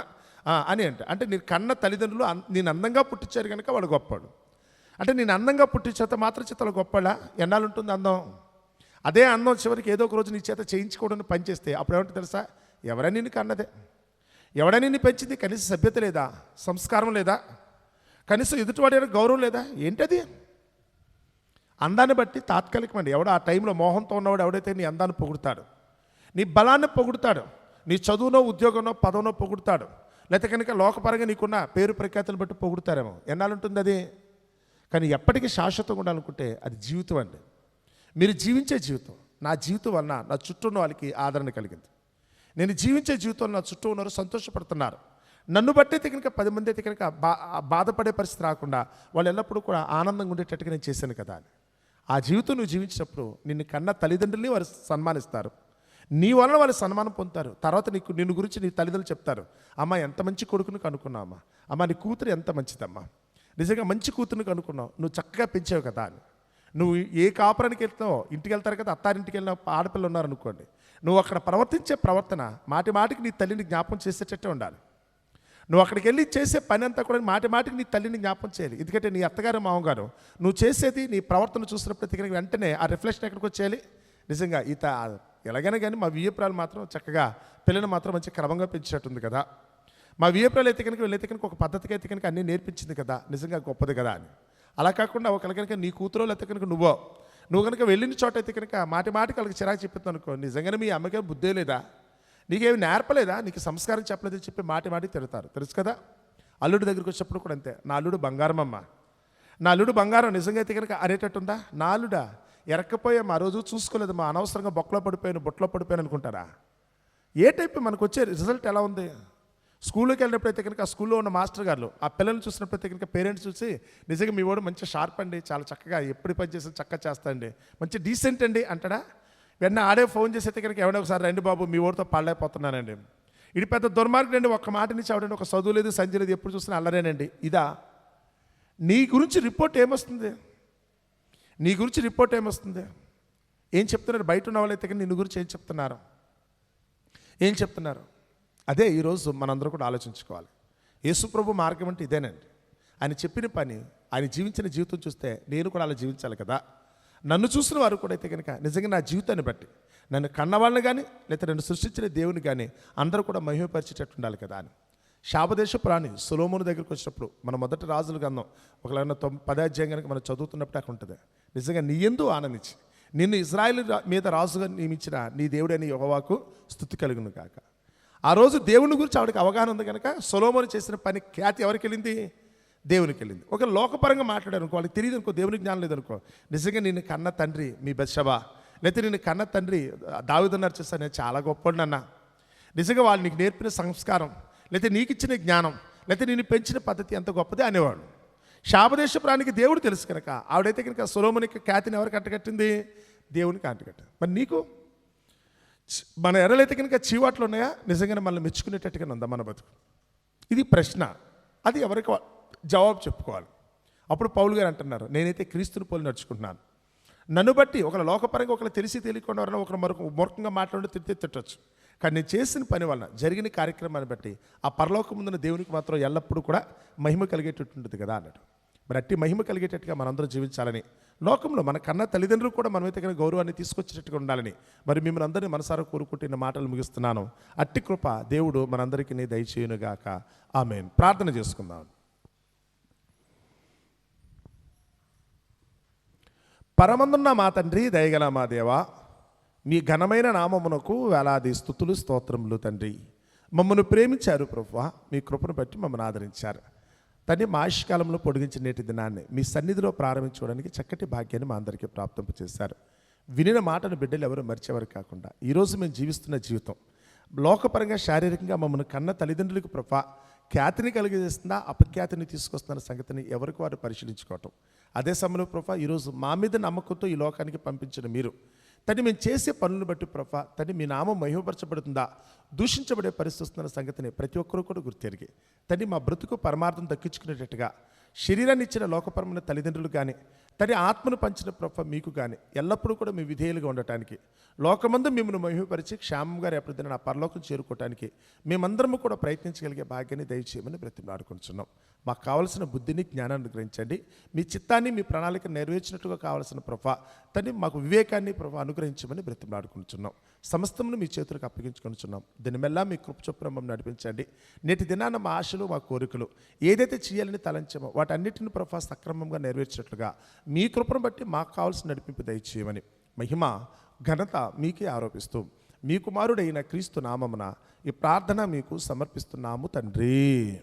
అని అంటే నీ కన్న తల్లిదండ్రులు నేను అందంగా పుట్టించారు కనుక వాడు గొప్పవాడు. అంటే నేను అందంగా పుట్టించేత మాత్రం చేత గొప్పవాడా? ఎన్నాళ్ళు ఉంటుంది అందం? అదే అందం చివరికి ఏదో ఒక రోజు నీ చేత చేయించుకోవడానికి పనిచేస్తే అప్పుడు ఏమంటే తెలుసా, ఎవరైనా నిన్ను కన్నదే, ఎవడైనా నిన్ను పెంచింది, కనీసం సభ్యత లేదా, సంస్కారం లేదా, కనీసం ఎదుటివాడి గౌరవం లేదా? ఏంటది? అందాన్ని బట్టి తాత్కాలికమండి. ఎవడో ఆ టైంలో మోహంతో ఉన్నవాడు ఎవడైతే నీ అందాన్ని పొగుడుతాడు, నీ బలాన్ని పొగుడుతాడు, నీ చదువునో ఉద్యోగంలో పదవునో పొగుడుతాడు, లేకపోతే కనుక లోకపరంగా నీకున్న పేరు ప్రఖ్యాతులు బట్టి పొగుడుతారేమో. ఎన్నాళ్ళు ఉంటుంది అది? కానీ ఎప్పటికీ శాశ్వతంగా ఉండాలనుకుంటే అది జీవితం అండి. మీరు జీవించే జీవితం, నా జీవితం వలన నా చుట్టూ ఉన్న వాళ్ళకి ఆదరణ కలిగింది. నేను జీవించే జీవితంలో నా చుట్టూ ఉన్నారు సంతోషపడుతున్నారు. నన్ను బట్టి అయితే కనుక 10 మంది అయితే కనుక బాధపడే పరిస్థితి రాకుండా వాళ్ళు ఎల్లప్పుడూ కూడా ఆనందంగా ఉండేటట్టుగా నేను చేశాను కదా అని. ఆ జీవితం నువ్వు జీవించినప్పుడు నిన్ను కన్న తల్లిదండ్రులని వారు సన్మానిస్తారు, నీ వలన వాళ్ళు సన్మానం పొందుతారు. తర్వాత నిన్ను గురించి నీ తల్లిదండ్రులు చెప్తారు, అమ్మ ఎంత మంచి కొడుకుని కనుక్కున్నావు, అమ్మ నీ కూతురు ఎంత మంచిదమ్మా, నిజంగా మంచి కూతురుని కనుక్కున్నావు, నువ్వు చక్కగా పెంచావు కదా అని. నువ్వు ఏ కాపురానికి వెళ్తావో, ఇంటికి వెళ్తారు కదా, అత్తారింటికి వెళ్ళిన ఆడపిల్లలు ఉన్నారనుకోండి, నువ్వు అక్కడ ప్రవర్తించే ప్రవర్తన మాటికి నీ తల్లిని జ్ఞాపకం చేసేటట్టే ఉండాలి. నువ్వు అక్కడికి వెళ్ళి చేసే పని అంతా కూడా మాటికి నీ తల్లిని జ్ఞాపకం చేయాలి. ఎందుకంటే నీ అత్తగారు మామగారు నువ్వు చేసేది నీ ప్రవర్తన చూసినప్పుడు వెంటనే ఆ రిఫ్లెక్షన్ ఎక్కడికి వచ్చేయాలి. నిజంగా ఎలాగైనా కానీ మా వియ్యపురాలు మాత్రం చక్కగా పిల్లలు మాత్రం మంచి క్రమంగా పెంచేటట్టుంది కదా, మా వియ్యపురాలు అయితే కనుక వెళ్ళైతే కనుక ఒక పద్ధతికి అయితే కనుక అన్నీ నేర్పించింది కదా, నిజంగా గొప్పది కదా అని. అలా కాకుండా ఒకళ్ళ కనుక నీ కూతురో లేకపోతే కనుక నువ్వు కనుక వెళ్ళిన చోట అయితే కనుక మాటికి వాళ్ళకి చిరాకు చెప్తాను అనుకో, నిజంగానే మీ అమ్మకే బుద్ధే లేదా, నీకేమి నేర్పలేదా, నీకు సంస్కారం చెప్పలేదని చెప్పి మాటి తిడతారు. తెలుసు కదా. అల్లుడి దగ్గరికి వచ్చినప్పుడు కూడా అంతే, నా అల్లుడు బంగారం అమ్మ, నా అల్లుడు బంగారం నిజంగా అయితే కనుక అనేటట్టుందా? నా అల్లుడా ఎరక్కపోయామా, ఆ రోజు చూసుకోలేదమ్మా, అనవసరంగా బొట్లో పడిపోయాను అనుకుంటారా? ఏ టైప్ మనకు వచ్చే రిజల్ట్ ఎలా ఉంది? స్కూల్లోకి వెళ్ళినప్పుడైతే కనుక ఆ స్కూల్లో ఉన్న మాస్టర్ గారు ఆ పిల్లల్ని చూసినప్పుడైతే కనుక పేరెంట్స్ చూసి నిజంగా మీ వాడు మంచి షార్ప్ అండి, చాలా చక్కగా ఎప్పుడు పని చేసి చక్కగా చేస్తాండి, మంచి డీసెంట్ అండి అంటాడా? వెన్న ఆడే ఫోన్ చేసి అయితే కనుక ఎవడో ఒకసారి రండి బాబు మీ వాడితో పడలేకపోతున్నానండి, ఇది పెద్ద దుర్మార్గుడండి, ఒక్క మాట నుంచి అవడండి, ఒక చదువు లేదు సంజయ్ లేదు, ఎప్పుడు చూసినా అల్లరేనండి. ఇదా నీ గురించి రిపోర్ట్ ఏమొస్తుంది? నీ గురించి రిపోర్ట్ ఏమొస్తుంది? ఏం చెప్తున్నారు? బయట ఉన్న వాళ్ళైతే కానీ నిన్ను గురించి ఏం చెప్తున్నారు? అదే ఈరోజు మనందరూ కూడా ఆలోచించుకోవాలి. యేసుప్రభు మార్గం అంటే ఇదేనండి. ఆయన చెప్పిన పని, ఆయన జీవించిన జీవితం చూస్తే నేను కూడా అలా జీవించాలి కదా. నన్ను చూసిన వారు కూడా అయితే కనుక నిజంగా నా జీవితాన్ని బట్టి నన్ను కన్నవాళ్ళని కానీ లేకపోతే నన్ను సృష్టించిన దేవుని కానీ అందరూ కూడా మహిమపరిచేటట్టు ఉండాలి కదా అని. శాపదేశ ప్రాణి సొలొమోను దగ్గరికి వచ్చినప్పుడు మన మొదటి రాజుల గ్రంథం 10వ అధ్యాయం కనుక మనం చదువుతున్నప్పుడు అక్కడ ఉంటుంది. నిజంగా నీ యందు ఆనందించి నిన్ను ఇజ్రాయేలు మీద రాజుగా నియమించిన నీ దేవుడైన యెహోవాకు స్తుతి కలుగును కాక. ఆ రోజు దేవుని గురించి ఆవిడకి అవగాహన ఉంది కనుక సొలొమోను చేసిన పని ఖ్యాతి ఎవరికి వెళ్ళింది? దేవునికి వెళ్ళింది. ఒక లోకపరంగా మాట్లాడారు అనుకో, వాళ్ళకి తెలియదు అనుకో, దేవునికి జ్ఞానం లేదనుకో, నిజంగా నిన్ను కన్న తండ్రి మీ బత్షెబ, లేకపోతే నిన్ను కన్న తండ్రి దావీదున్నారు చేస్తా, నేను చాలా గొప్పవాడిని అన్న, నిజంగా వాళ్ళు నీకు నేర్పిన సంస్కారం, లేకపోతే నీకు ఇచ్చిన జ్ఞానం, లేకపోతే నిన్ను పెంచిన పద్ధతి ఎంత గొప్పదే అనేవాడు. శాపదేశ ప్రాణికి దేవుడు తెలుసు కనుక ఆవిడైతే కనుక సొలొమోనుకి ఖ్యాతిని ఎవరికి అంటగట్టింది? దేవునికి అంటగట్టింది. మరి నీకు మన ఎర్రలైతే కనుక చీవాట్లు ఉన్నాయా? నిజంగానే మనల్ని మెచ్చుకునేటట్టుగా ఉందా మన బతుకు? ఇది ప్రశ్న. అది ఎవరికి జవాబు చెప్పుకోవాలి. అప్పుడు పౌలు గారు అంటున్నారు, నేనైతే క్రీస్తుని పోలి నడుచుకుంటున్నాను. నన్ను బట్టి ఒకళ్ళ లోకపరంగా ఒకళ్ళు తెలిసి తెలియకుండా ఎవరైనా ఒకరు మరొక మూర్ఖంగా మాట్లాడి తిట్టచ్చు. కానీ నేను చేసిన పని వలన జరిగిన కార్యక్రమాన్ని బట్టి ఆ పరలోకం ముందున్న దేవునికి మాత్రం ఎల్లప్పుడూ కూడా మహిమ కలిగేటట్టు ఉంటుంది కదా అన్నాడు. మరి అట్టి మహిమ కలిగేటట్టుగా మనందరం జీవించాలని, లోకంలో మన కన్నా తల్లిదండ్రులు కూడా మనమైతే కనుక గౌరవాన్ని తీసుకొచ్చేటట్టుగా ఉండాలని మరి మిమ్మల్ని అందరినీ మనసారా కోరుకుంటున్న మాటలు ముగిస్తున్నాను. అట్టి కృప దేవుడు మనందరికీ దయచేయునుగాక. ఆమేన్. ప్రార్థన చేసుకుందాం. పరమందున్న మా తండ్రి, దయగల మా దేవా, మీ ఘనమైన నామమునకు వేలాది స్తుతులు స్తోత్రములు తండ్రి. మమ్మల్ని ప్రేమించారు ప్రభువా, మీ కృపను బట్టి మమ్మల్ని ఆదరించారు తండ్రి. మా ఆయుష్కాలంలో పొడిగించిన నేటి దినాన్ని మీ సన్నిధిలో ప్రారంభించుకోవడానికి చక్కటి భాగ్యాన్ని మా అందరికీ ప్రాప్తింప చేశారు. వినిన మాటను బిడ్డలు ఎవరు మరిచేవారు కాకుండా ఈరోజు మేము జీవిస్తున్న జీవితం లోకపరంగా శారీరకంగా మమ్మల్ని కన్న తల్లిదండ్రులకు ప్రభా ఖ్యాతిని కలిగజేస్తుందా, అపఖ్యాతిని తీసుకొస్తున్న సంగతిని ఎవరికి వారు పరిశీలించుకోవటం. అదే సమయంలో ప్రభా ఈరోజు మా మీద నమ్మకంతో ఈ లోకానికి పంపించిన మీరు తండ్రి, మేము చేసే పనులను బట్టి ప్రభా తండ్రి మీ నామం మహిమపరచబడుతుందా, దూషించబడే పరిస్థితి వస్తున్న సంగతిని ప్రతి ఒక్కరూ కూడా గుర్తెరిగి తండ్రి మా బ్రతుకు పరమార్థం దక్కించుకునేటట్టుగా శరీరాన్ని ఇచ్చిన లోకపరమైన తల్లిదండ్రులు కానీ తండ్రి ఆత్మను పంచిన ప్రభ మీకు కానీ ఎల్లప్పుడూ కూడా మీ విధేయులుగా ఉండటానికి, లోకమందు మిమ్మల్ని మహిమపరిచి క్షేమంగా రేపటిదిన నా పరలోకం చేరుకోవటానికి మేమందరము కూడా ప్రయత్నించగలిగే భాగ్యాన్ని దయచేయమని బ్రతిమలాడుకుంటున్నాం. మాకు కావలసిన బుద్ధిని జ్ఞానాన్ని గ్రహించండి. మీ చిత్తాన్ని మీ ప్రణాళిక నెరవేర్చినట్టుగా కావలసిన ప్రభ తండ్రి మాకు వివేకాన్ని ప్రభ అనుగ్రహించమని బ్రతిమలాడుకుంటున్నాం. సమస్తమును మీ చేతులకు అప్పగించుకుంటున్నాం. దీనిమెల్లా మీ కృప చొప్పున మమ్మల్ని నడిపించండి. నేటి దినాన మా ఆశలు మా కోరికలు ఏదైతే చేయాలని తలంచామో వాటన్నిటిని ప్రభ సక్రమంగా నెరవేర్చినట్లుగా మీ కృపను బట్టి మాకు కావాల్సిన నడిపింపు దయచేయమని మహిమ ఘనత మీకే ఆరోపిస్తూ మీ కుమారుడైన క్రీస్తు నామమున ఈ ప్రార్థన మీకు సమర్పిస్తున్నాము తండ్రి.